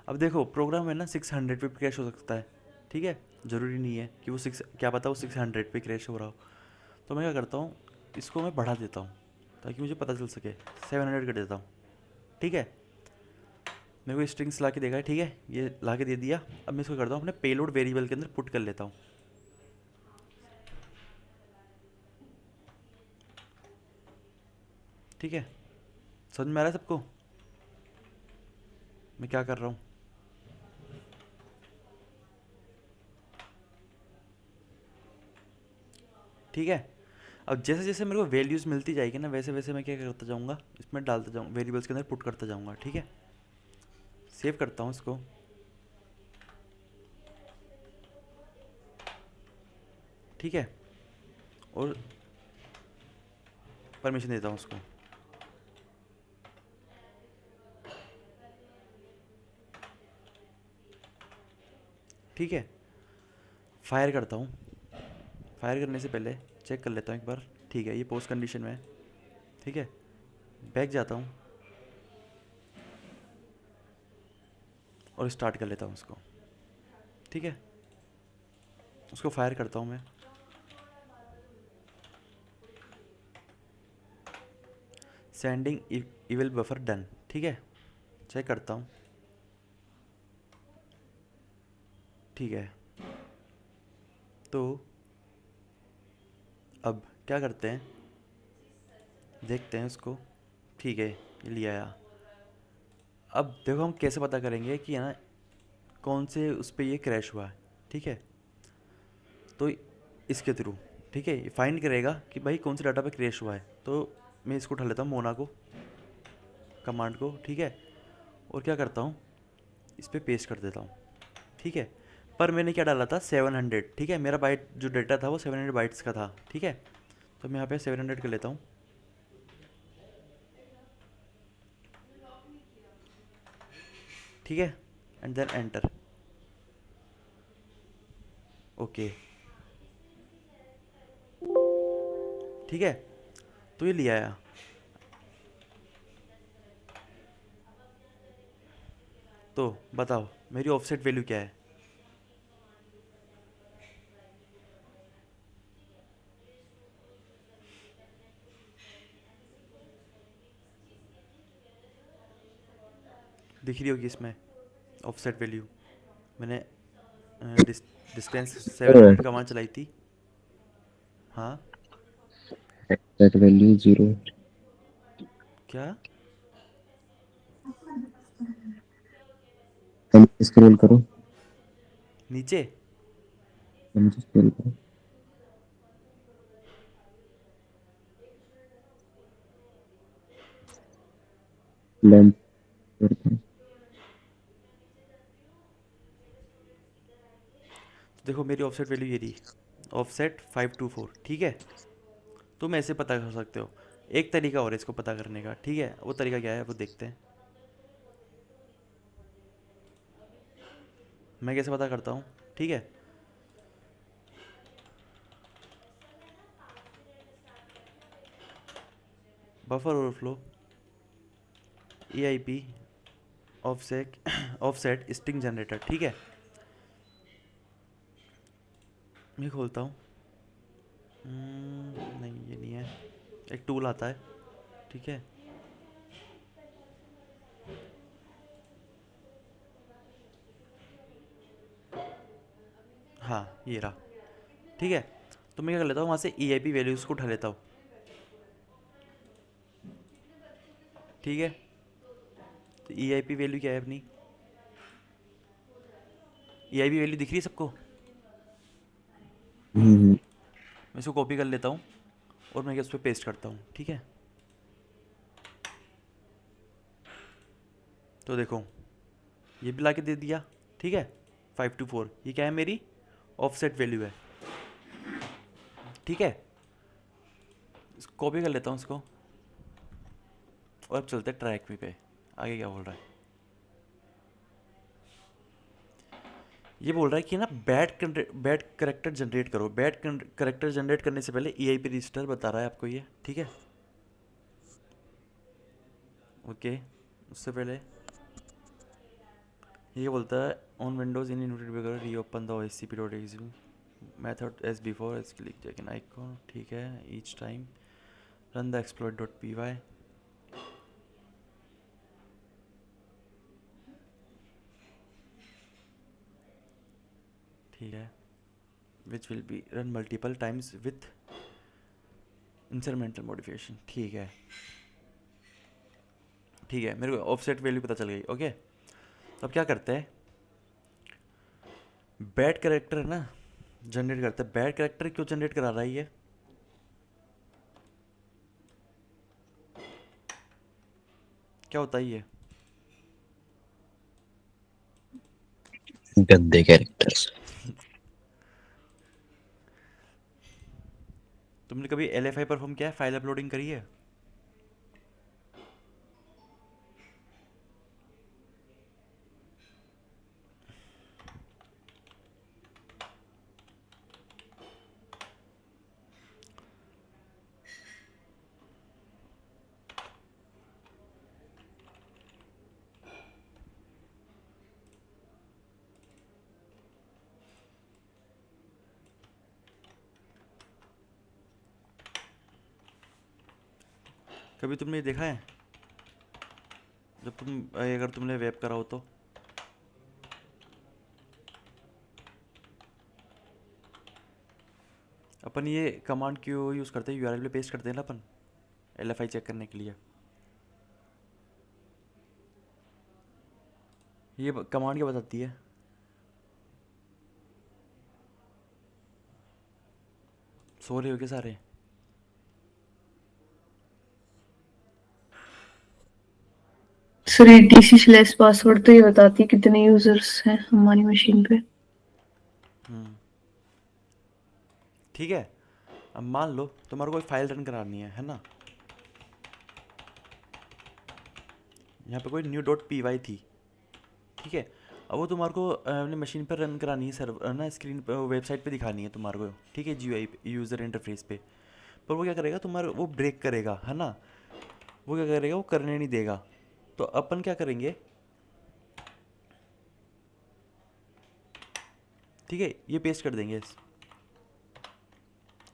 S1: अब देखो प्रोग्राम है ना 600 पे क्रैश हो सकता है, ठीक है। ज़रूरी नहीं है कि वो 6, क्या पता वो 600 पे क्रैश हो रहा हो। तो मैं क्या करता हूँ, इसको मैं बढ़ा देता हूँ ताकि मुझे पता चल सके, 700 कर देता हूँ, ठीक है। मेरे को स्ट्रिंग्स ला के देगा, ठीक है, ये ला के दे दिया। अब मैं इसको करता हूँ अपने पेलोड वेरिएबल के अंदर पुट कर लेता हूँ, ठीक है। समझ में आ रहा है सबको मैं क्या कर रहा हूँ? ठीक है। अब जैसे जैसे मेरे को वैल्यूज़ मिलती जाएगी ना, वैसे वैसे मैं क्या करता जाऊँगा, इसमें डालता जाऊँ, वेरिएबल्स के अंदर पुट करता जाऊँगा, ठीक है। सेव करता हूँ इसको, ठीक है। और परमिशन देता हूँ उसको, ठीक है। फायर करता हूँ, फायर करने से पहले चेक कर लेता हूँ एक बार, ठीक है, ये पोस्ट कंडीशन में है, ठीक है। बैक जाता हूँ और स्टार्ट कर लेता हूँ उसको, ठीक है। उसको फायर करता हूँ मैं, सेंडिंग इविल बफर डन, ठीक है। चेक करता हूँ, ठीक है। तो अब क्या करते हैं, देखते हैं उसको, ठीक है, ये लिया आया। अब देखो हम कैसे पता करेंगे कि है ना कौन से उस पर ये क्रैश हुआ है, ठीक है। तो इसके थ्रू, ठीक है, ये फाइंड करेगा कि भाई कौन से डाटा पे क्रैश हुआ है। तो मैं इसको उठा लेता हूँ मोना को, कमांड को, ठीक है। और क्या करता हूँ, इस पर पेस्ट कर देता हूँ, ठीक है। पर मैंने क्या डाला था 700, ठीक है। मेरा बाइट जो डेटा था वो 700 बाइट्स का था, ठीक है। तो मैं यहाँ पे 700 कर लेता हूँ, ठीक है। एंड देन एंटर, ओके, ठीक है। तो ये लिया आया। तो बताओ मेरी ऑफसेट वैल्यू क्या है? दिख रही होगी इसमें ऑफसेट वैल्यू, मैंने डिस्टेंस 700 कमांड चलाई थी, हाँ।
S2: Exact value 0।
S1: क्या?
S2: स्क्रॉल करो,
S1: नीचे?
S2: नीचे स्क्रॉल करो। लेंथ करते हैं।
S1: देखो मेरी ऑफसेट वैल्यू ये रही, ऑफसेट 524, ठीक है। तुम ऐसे पता कर सकते हो। एक तरीका और है इसको पता करने का, ठीक है। वो तरीका क्या है वो देखते हैं। मैं कैसे पता करता हूँ, ठीक है। Buffer overflow, EIP, offset offset string generator, ठीक है। मैं खोलता हूँ। नहीं ये नहीं है, एक टूल आता है, ठीक है। हाँ ये रहा, ठीक है। तो मैं क्या कर लेता हूँ, वहाँ से EIP वैल्यूज़ को उठा लेता हूँ, ठीक है। तो EIP वैल्यू क्या है अपनी, EIP वैल्यू दिख रही है सबको। मैं इसको कॉपी कर लेता हूँ और मैं उस पर पेस्ट करता हूँ, ठीक है। तो देखो ये भी ला के दे दिया, ठीक है। 524 ये क्या है, मेरी ऑफसेट वैल्यू है, ठीक है। कॉपी कर लेता हूँ इसको और अब चलते हैं ट्रैक पे। आगे क्या बोल रहा है, ये बोल रहा है कि ना बैड करेक्टर जनरेट करो। बैड करेक्टर जनरेट करने से पहले EIP रजिस्टर बता रहा है आपको ये, ठीक है। ओके, उससे पहले ये बोलता है ऑन विंडोज इन इनविटेड वगैरह reopen the OSCP.exe method as before as click check in icon, ठीक है। Each time run the exploit.py, ठीक है। Which will be run multiple times with incremental modification, ठीक है। ठीक है, मेरे को ऑफसेट वैल्यू पता चल गई, ओके। तो अब क्या करते हैं, बैड कैरेक्टर है ना जनरेट करते हैं। बैड कैरेक्टर क्यों जनरेट करा रहा है ये, क्या होता है ये?
S7: गंदे कैरेक्टर्स।
S1: तुमने कभी LFI परफॉर्म किया है, फाइल अपलोडिंग करी है? कभी तुमने ये देखा है, जब तुम अगर तुमने वेब करा हो तो अपन ये कमांड क्यों यूज़ करते हैं, URL पे पेस्ट करते हैं ना अपन LFI चेक करने के लिए। ये कमांड क्या बताती है, सो रहे हो क्या सारे?
S3: सर etc/password तो ये बताती है कितने यूजर्स हैं हमारी मशीन पे।
S1: ठीक है। अब मान लो तुम्हारे कोई फाइल रन करानी है ना। यहाँ पे कोई new.py थी, ठीक है। अब वो तुम्हारे को अपनी मशीन पर रन करानी है, सर्वर ना स्क्रीन पर वेबसाइट पे दिखानी है तुम्हारे को, ठीक है। GUI यूज़र इंटरफेस पे। पर वो क्या करेगा, तुम्हारा वो ब्रेक करेगा, है ना। वो क्या करेगा, वो करने नहीं देगा। तो अपन क्या करेंगे, ठीक है, ये पेस्ट कर देंगे,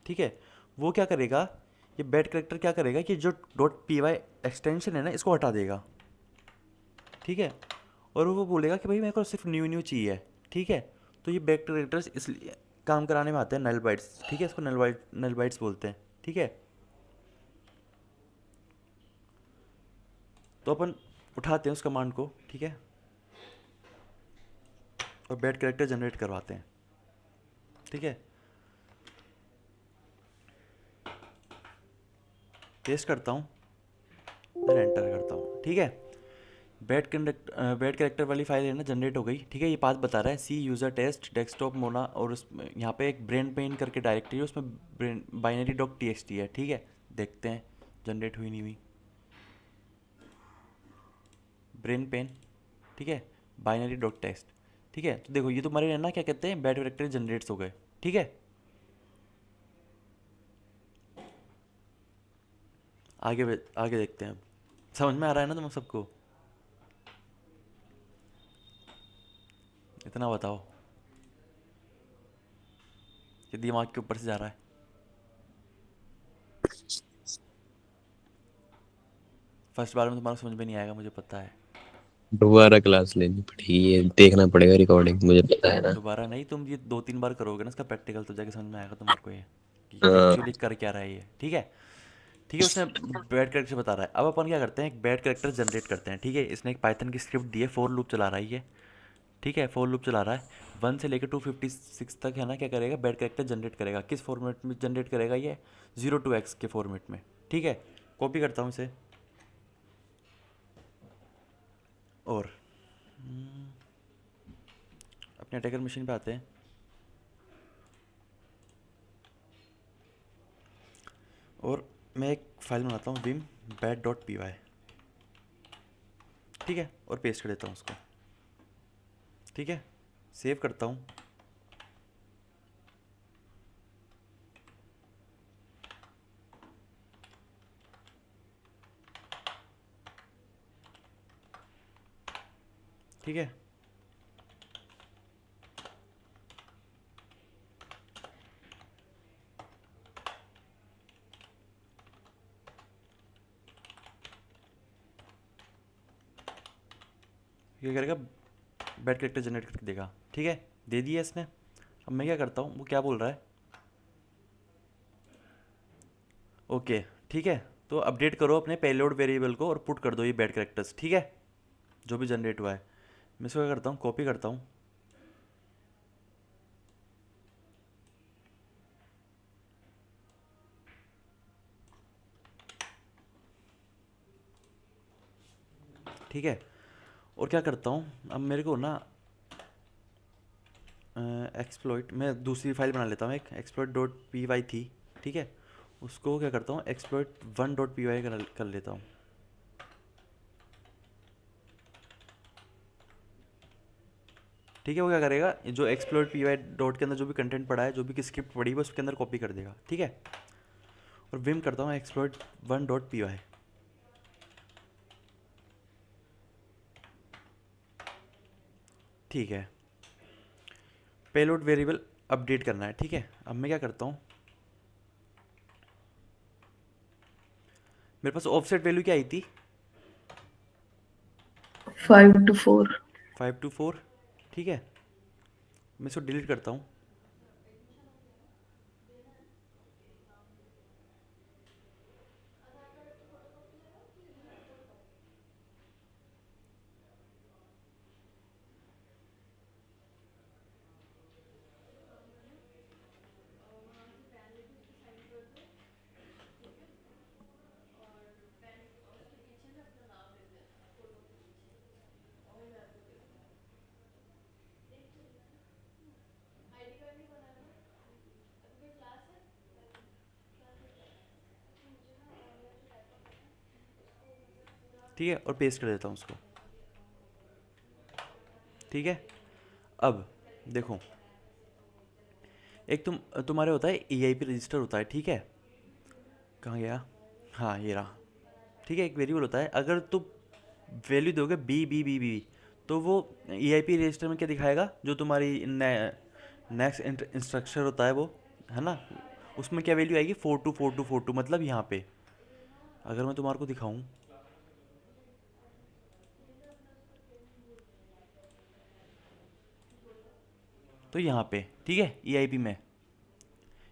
S1: ठीक है। वो क्या करेगा, ये बैड करेक्टर क्या करेगा कि जो .py एक्सटेंशन है ना इसको हटा देगा, ठीक है। और वो बोलेगा कि भाई मेरे को सिर्फ न्यू चाहिए, ठीक है। तो ये बैड करेक्टर्स इसलिए काम कराने में आते हैं, नल बाइट्स, ठीक है। इसको नल बाइट्स बोलते हैं, ठीक है। तो अपन उठाते हैं उस कमांड को, ठीक है, और बैड कैरेक्टर जनरेट करवाते हैं, ठीक है। पेस्ट करता हूँ, देन एंटर करता हूँ, ठीक है। बैड कैरेक्टर वाली फाइल है ना, जनरेट हो गई, ठीक है। ये पाथ बता रहा है सी यूज़र टेस्ट डेस्कटॉप मोना, और उस यहाँ पे एक ब्रेन पेन करके डायरेक्टरी है, उसमें ब्रेन बाइनरी डॉट टीएक्सटी है, ठीक है। देखते हैं जनरेट हुई नहीं हुई। ब्रेन पेन, ठीक है, बाइनरी डॉट टेक्स्ट, ठीक है। तो देखो ये तुम्हारे है ना, क्या कहते हैं, बैड कैरेक्टर जनरेट्स हो गए, ठीक है। आगे देखते हैं। अब समझ में आ रहा है ना तुम सबको? इतना बताओ कि दिमाग के ऊपर से जा रहा है। फर्स्ट बार में तुम्हारा समझ में नहीं आएगा, मुझे पता है।
S7: दोबारा क्लास लेनी पड़ेगी, ये देखना पड़ेगा रिकॉर्डिंग, मुझे पता है ना।
S1: दोबारा नहीं, तुम ये 2-3 बार करोगे ना इसका प्रैक्टिकल, तो जाके समझ में आएगा तुम्हारे को ये कि
S7: हाँ।
S1: एक्चुअली कर क्या रहा है ये, ठीक है। ठीक है, उसने बैड कैरेक्टर बता रहा है। अब अपन क्या करते हैं, एक बैड कैरेक्टर जनरेट करते हैं, ठीक है। इसने एक पाइथन की स्क्रिप्ट दी है, फॉर लूप चला रहा है ये, ठीक है। फॉर लूप चला रहा है 1 से लेकर 256 तक, है ना। क्या करेगा, बैड कैरेक्टर जनरेट करेगा। किस फॉर्मेट में जनरेट करेगा ये, 0 to x के फॉर्मेट में, ठीक है। कॉपी करता हूँ इसे, और अपने अटैकर मशीन पे आते हैं, और मैं एक फाइल बनाता हूँ vim bad dot P Y, ठीक है, और पेस्ट कर देता हूँ उसको, ठीक है। सेव करता हूँ, ठीक है। ये करेगा, बैड कैरेक्टर जनरेट करके देगा, ठीक है। दे दिया इसने। अब मैं क्या करता हूँ, वो क्या बोल रहा है, ओके, ठीक है। तो अपडेट करो अपने पेलोड वेरिएबल को और पुट कर दो ये बैड कैरेक्टर्स, ठीक है, जो भी जनरेट हुआ है। मैं इसको क्या करता हूँ, कॉपी करता हूँ, ठीक है। और क्या करता हूँ, अब मेरे को ना एक्सप्लॉइट, मैं दूसरी फाइल बना लेता हूँ, एक एक्सप्लॉइट डॉट पी वाई थी, ठीक है। उसको क्या करता हूँ, एक्सप्लॉइट 1 डॉट पी वाई कर लेता हूँ, ठीक है। वो क्या करेगा, जो एक्सप्लॉइट पी वाई डॉट के अंदर जो भी कंटेंट पड़ा है, जो भी स्क्रिप्ट पड़ी है, उसके अंदर कॉपी कर देगा, ठीक है। और विम करता हूँ एक्सप्लॉइट 1 डॉट पी वाई, ठीक है। पेलोड वेरिएबल अपडेट करना है, ठीक है। अब मैं क्या करता हूँ, मेरे पास ऑफसेट वैल्यू क्या आई थी,
S3: 5 to 4.
S1: 5 to 4, ठीक है। मैं इसको डिलीट करता हूँ, ठीक है, और पेस्ट कर देता हूँ उसको, ठीक है। अब देखो, एक तुम्हारे होता है EIP रजिस्टर होता है, ठीक है। कहाँ गया, हाँ ये रहा, ठीक है। एक वेरिएबल होता है, अगर तुम वैल्यू दोगे बी बी बी बी, तो वो EIP रजिस्टर में क्या दिखाएगा, जो तुम्हारी नेक्स्ट इंस्ट्रक्शन होता है वो, है ना, उसमें क्या वैल्यू आएगी, 424242, मतलब यहाँ पे अगर मैं तुम्हारे को दिखाऊं, तो यहाँ पे, ठीक है, EIP में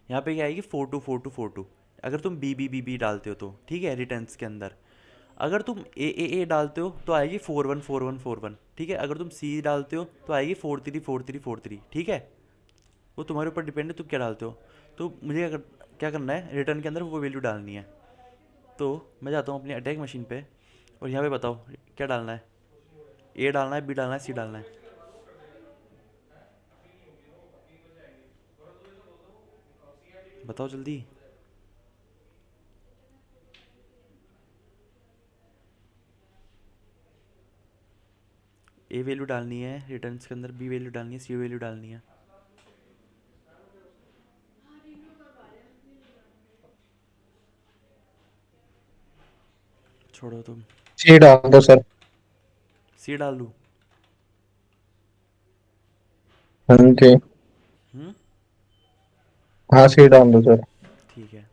S1: यहाँ पे क्या आएगी, 424242, अगर तुम बी बी बी बी डालते हो तो, ठीक है, रिटर्न्स के अंदर। अगर तुम ए डालते हो तो आएगी 414141, ठीक है। अगर तुम सी डालते हो तो आएगी 434343, ठीक है। वो तुम्हारे ऊपर डिपेंड है तुम क्या डालते हो। तो मुझे अगर क्या करना है, रिटर्न के अंदर वो वैल्यू डालनी है। तो मैं जाता हूँ अपनी अटैक मशीन पे और यहाँ पे बताओ क्या डालना है। ए डालना है, बी डालना है, सी डालना है। बताओ जल्दी। ए वैल्यू डालनी है रिटर्न्स के अंदर, बी वैल्यू डालनी है, सी वैल्यू डालनी है। छोड़ो तुम।
S5: सी डाल दो सर।
S1: सी डाल दूँ?
S5: हाँ जी।
S1: हम्म,
S5: हाँ सी डाल दो सर।
S1: ठीक है।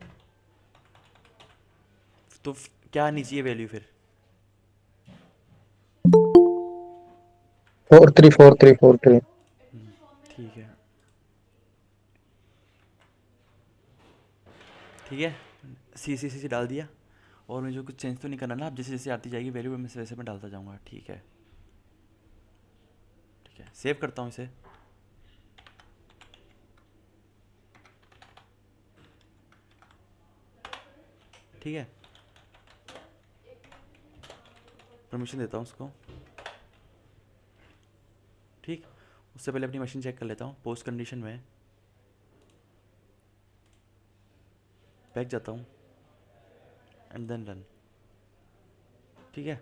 S1: तो क्या आनी चाहिए वैल्यू फिर?
S5: 434343।
S1: ठीक है, ठीक है। सी डाल दिया। और मुझे कुछ चेंज तो नहीं करना ना, अब जैसे जैसे आती जाएगी वैल्यू मैं वैसे मैं डालता जाऊँगा, ठीक है। ठीक है, सेव करता हूँ इसे। ठीक है, परमिशन देता हूँ उसको। ठीक, उससे पहले अपनी मशीन चेक कर लेता हूँ पोस्ट कंडीशन में। बैक जाता हूँ एंड देन रन। ठीक है,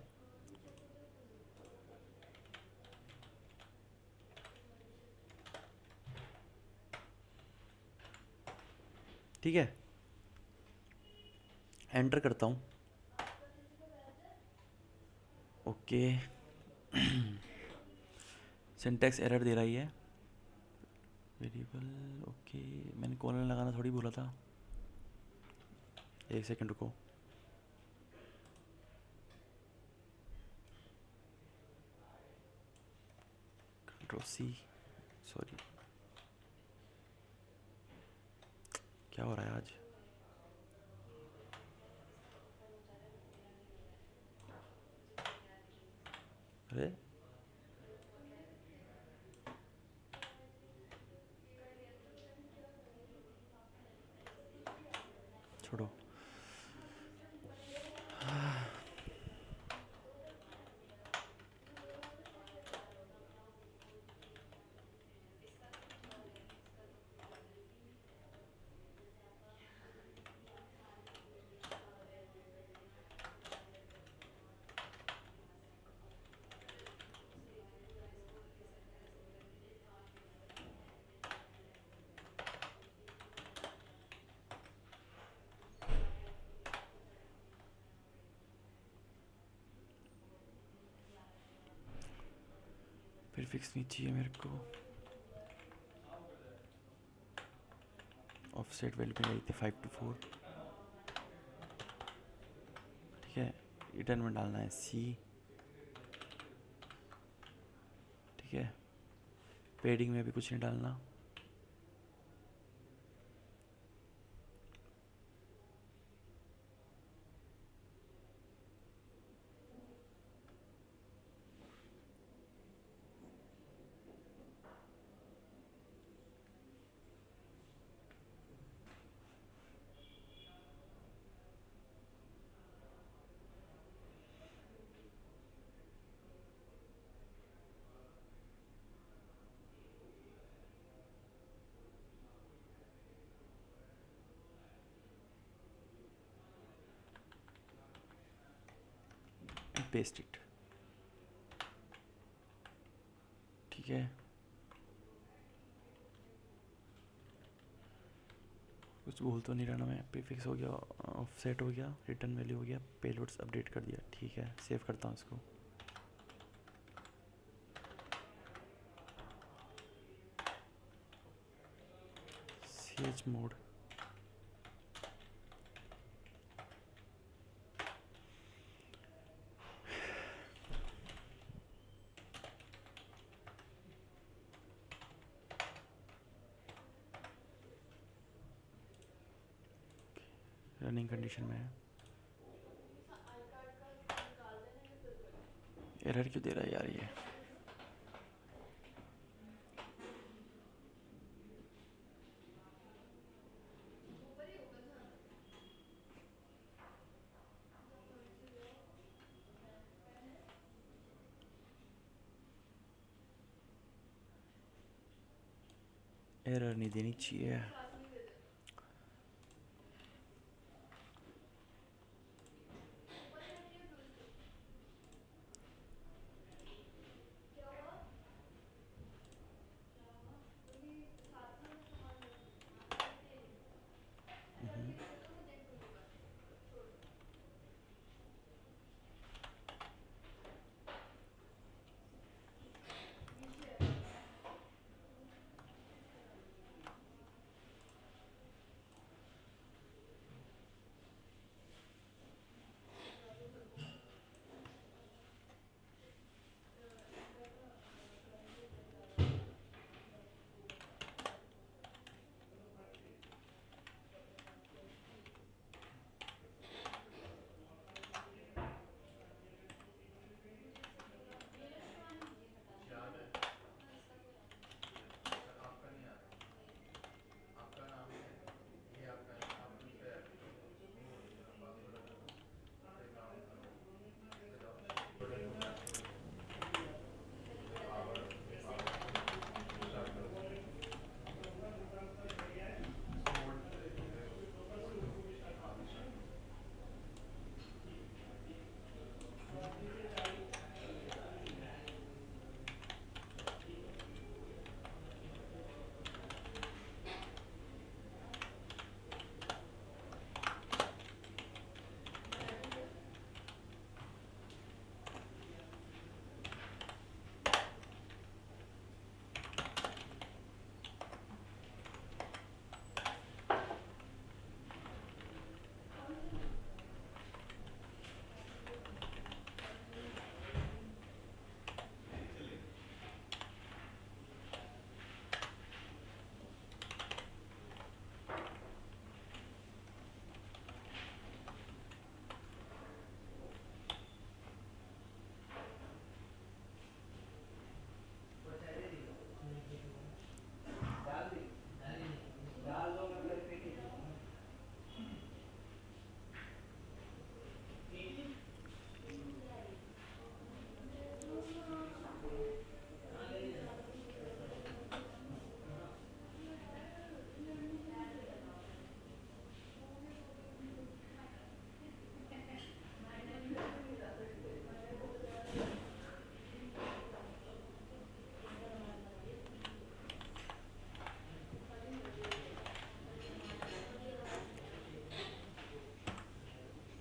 S1: ठीक है। एंटर करता हूँ। ओके। सिंटैक्स एरर दे रही है। Variable, okay. मैंने कॉलन लगाना थोड़ी बोला था। एक सेकंड रुको। Control C, sorry. क्या हो रहा है आज? अरे छोड़ो। फिर फिक्स नहीं चाहिए मेरे को। ऑफसेट वैल्यू पे आई थी 5 to 4। ठीक है, रिटर्न में डालना है सी। ठीक है, पेडिंग में भी कुछ नहीं डालना। Paste it. ठीक है, कुछ भूल तो नहीं रहा ना मैं? प्रीफिक्स हो गया, ऑफसेट हो गया, रिटर्न वैल्यू हो गया, पेलोड्स अपडेट कर दिया। ठीक है, सेव करता हूँ इसको। ch mode. रनिंग कंडीशन में है। एरर क्यों दे रहा है यार ये? एरर नहीं देनी चाहिए।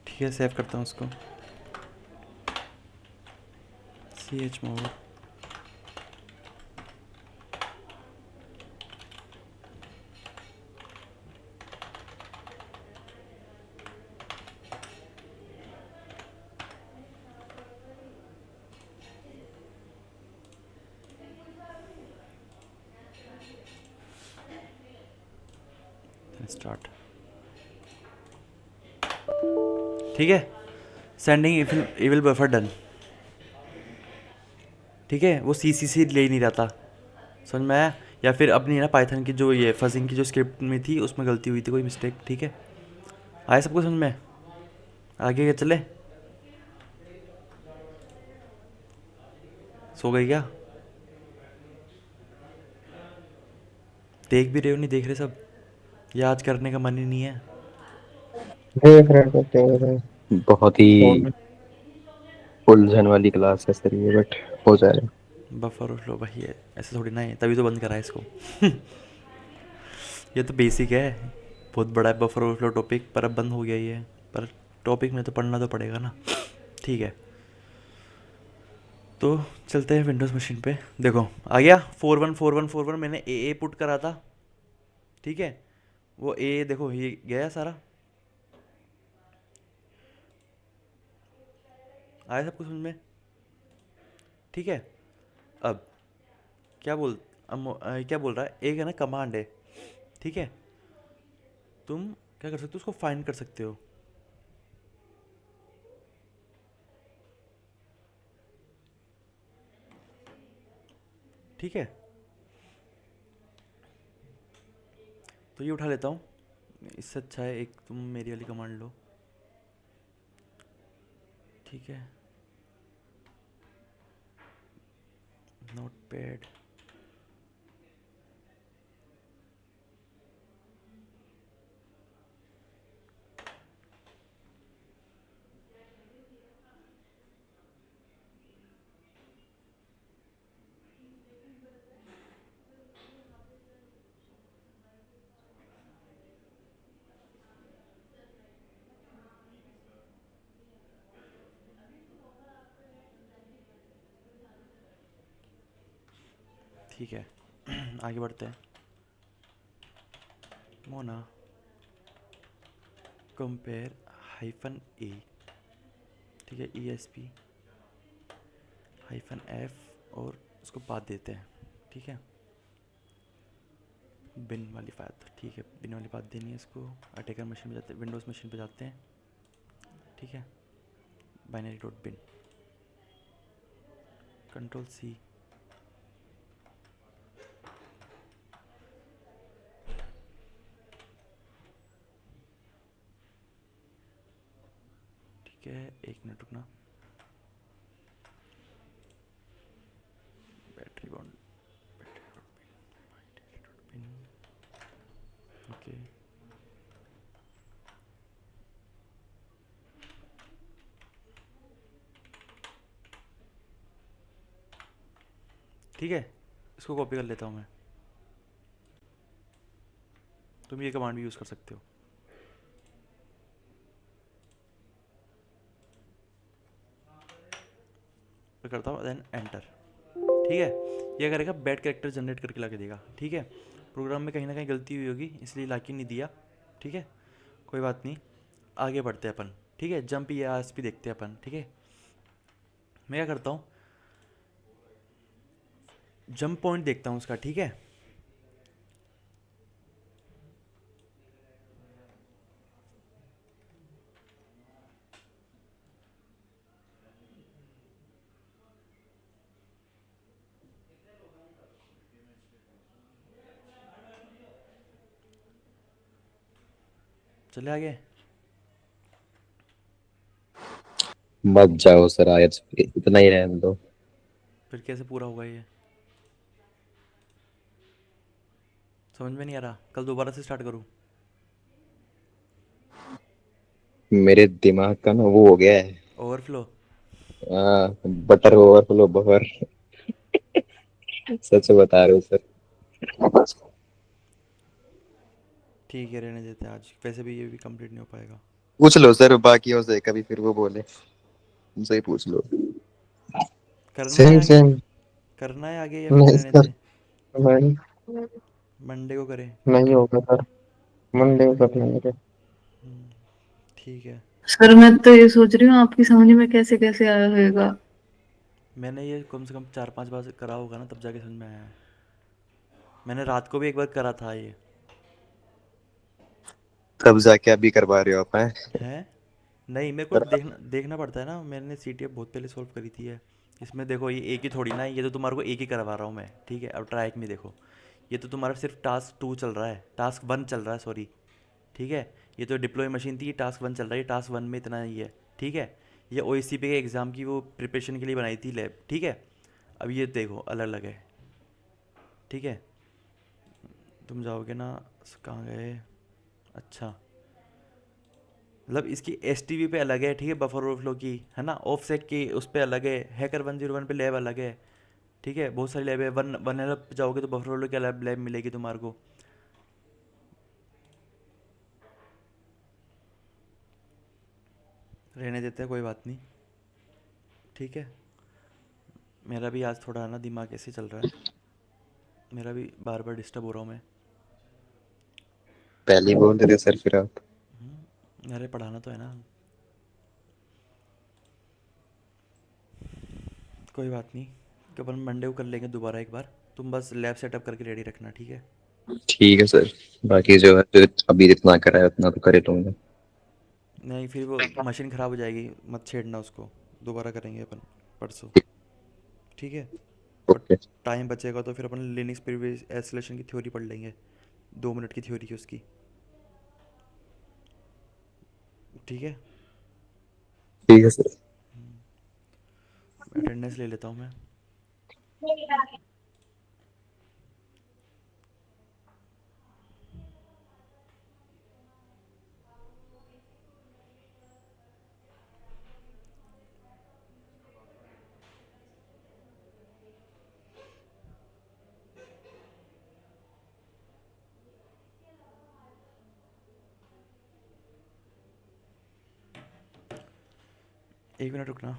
S1: ठीक है, सेव करता हूँ उसको। ch mode. स्टार्ट। ठीक है, सेंडिंग इविल बफर डन। ठीक है, वो सी ले नहीं रहा था, समझ में आया? या फिर अपनी ना पाइथन की जो ये फजिंग की जो स्क्रिप्ट में थी उसमें गलती हुई थी, कोई मिस्टेक। ठीक है, आया सबको समझ में? आगे क्या चले? सो गई क्या? देख भी रहे हो, नहीं देख रहे सब? याद करने का मन ही नहीं है।
S5: देख रहे हैं, देख रहे हैं।
S7: बहुत ही
S5: और
S7: उलझन वाली क्लास है सर ये, बट हो जाएगा।
S1: बफर लो भाई, ऐसे थोड़ी ना है, तभी तो बंद करा है इसको। ये तो बेसिक है, बहुत बड़ा है बफर ओवरफ्लो टॉपिक, पर अब बंद हो गया ये। पर टॉपिक में तो पढ़ना तो पड़ेगा ना। ठीक है, तो चलते हैं विंडोज़ मशीन पे। देखो आ गया 414141, मैंने ए पुट करा था। ठीक है, वो ए देखो ये गया सारा। आया सब कुछ समझ में? ठीक है, अब क्या बोल क्या बोल रहा है, एक है ना कमांड है। ठीक है, तुम क्या कर सकते हो, उसको फाइंड कर सकते हो। ठीक है, तो ये उठा लेता हूँ। इससे अच्छा है एक तुम मेरी वाली कमांड लो, ठीक है। नोट पैड, ठीक है। आगे बढ़ते हैं। मोना कंपेयर हाइफन ए, ठीक है, ESP हाइफन F और उसको पाथ देते हैं, ठीक है। बिन वाली पाथ, ठीक है, बिन वाली पाथ देनी है इसको। अटैकर मशीन पे जाते हैं, विंडोज़ मशीन पे जाते हैं, ठीक है। बाइनरी डॉट बिन, Ctrl+C, ठीक है। एक मिनट रुकना। Battery bond, battery dot bin, battery dot bin, okay. ठीक है, इसको कॉपी कर लेता हूँ मैं। तुम ये कमांड भी यूज़ कर सकते हो। मैं करता हूँ देन एंटर, ठीक है। ये करेगा बैड कैरेक्टर जनरेट करके ला के देगा, ठीक है। प्रोग्राम में कहीं ना कहीं गलती हुई होगी इसलिए ला के नहीं दिया, ठीक है। कोई बात नहीं, आगे बढ़ते हैं अपन, ठीक है। जंप या आर देखते हैं अपन, ठीक है। मैं क्या करता हूँ, जंप पॉइंट देखता हूँ उसका, ठीक है। चले आगे।
S7: मत जाओ सर, आज इतना ही रहने दो।
S1: फिर कैसे पूरा होगा ये, समझ में नहीं आ रहा। कल दोबारा से स्टार्ट करूँ?
S7: मेरे दिमाग का ना वो हो गया है।
S1: ओवरफ्लो।
S7: Butter overflow buffer. सच बता रहे हो सर।
S1: ठीक है, रहने देते हैं आज, वैसे भी ये भी कंप्लीट नहीं हो पाएगा।
S7: पूछ लो सर बाकियों से, कभी फिर वो बोले, उनसे ही पूछ लो।
S1: करना है
S5: सेम
S1: आगे,
S5: सेम।
S1: करना है आगे या फिर
S5: नहीं
S1: रहने
S5: सर,
S1: दे,
S5: नहीं,
S1: मंडे को करें?
S5: नहीं होगा सर, मंडे को कर लेंगे।
S1: ठीक है।
S3: सर मैं तो ये सोच रही हूँ आपकी समझ में कैसे कैसे आया होगा।
S1: मैंने ये कम से कम 4-5 बार करा होगा ना, तब जाके समझ में आया है। मैंने रात को भी एक बार करा था ये।
S7: तब जाके अभी करवा रहे हो आप हैं?
S1: है, नहीं मेरे को देखना देखना पड़ता है ना। मैंने CTF बहुत पहले सॉल्व करी थी है। इसमें देखो ये एक ही थोड़ी ना है, ये तो तुम्हारे को एक ही करवा रहा हूँ मैं, ठीक है। अब ट्राई में देखो, ये तो तुम्हारा सिर्फ टास्क 2 चल रहा है, टास्क 1 चल रहा है, सॉरी, ठीक है। ये तो डिप्लॉय मशीन थी, ये टास्क 1 चल रहा है, ये टास्क 1 में इतना ही है, ठीक है। ये OSCP के एग्ज़ाम की वो प्रिपरेशन के लिए बनाई थी लैब, ठीक है। अब ये देखो अलग अलग है, ठीक है। तुम जाओगे ना, कहाँ गए, अच्छा, मतलब इसकी STV पे अलग है, ठीक है, बफर ओवरफ्लो की, है ना। ऑफसेट की उस पर अलग है, हैकर 101 पे लैब अलग है, ठीक है। बहुत सारी लैब है। वन एल जाओगे तो बफर ओवरफ्लो की लैब मिलेगी तुम्हारे को। रहने देते हैं, कोई बात नहीं, ठीक है। मेरा भी आज थोड़ा ना दिमाग ऐसे चल रहा है, मेरा भी बार बार डिस्टर्ब हो रहा हूँ मैं।
S7: पहले ही बोल देते सर फिर आप।
S1: अरे पढ़ाना तो है ना, कोई बात नहीं। कि अपन मंडे को कर लेंगे दोबारा एक बार। तुम बस लैब सेटअप करके रेडी रखना, ठीक है।
S7: ठीक है सर, बाकी जो है जो अभी जितना करा है उतना तो करे लूंगा।
S1: नहीं फिर वो मशीन ख़राब हो जाएगी, मत छेड़ना उसको, दोबारा करेंगे अपन परसों, ठीक है।
S7: ओके
S1: टाइम बचेगा तो फिर अपन लिनक्स प्रीवियस एस्केलेशन की थ्योरी पढ़ लेंगे, 2 मिनट की थ्योरी है उसकी। ठीक है,
S7: ठीक है सर।
S1: अटेंडेंस ले लेता हूँ मैं। एक मिनट रुकना,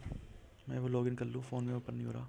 S1: मैं वो लॉगिन कर लूँ, फ़ोन में ओपन नहीं हो रहा।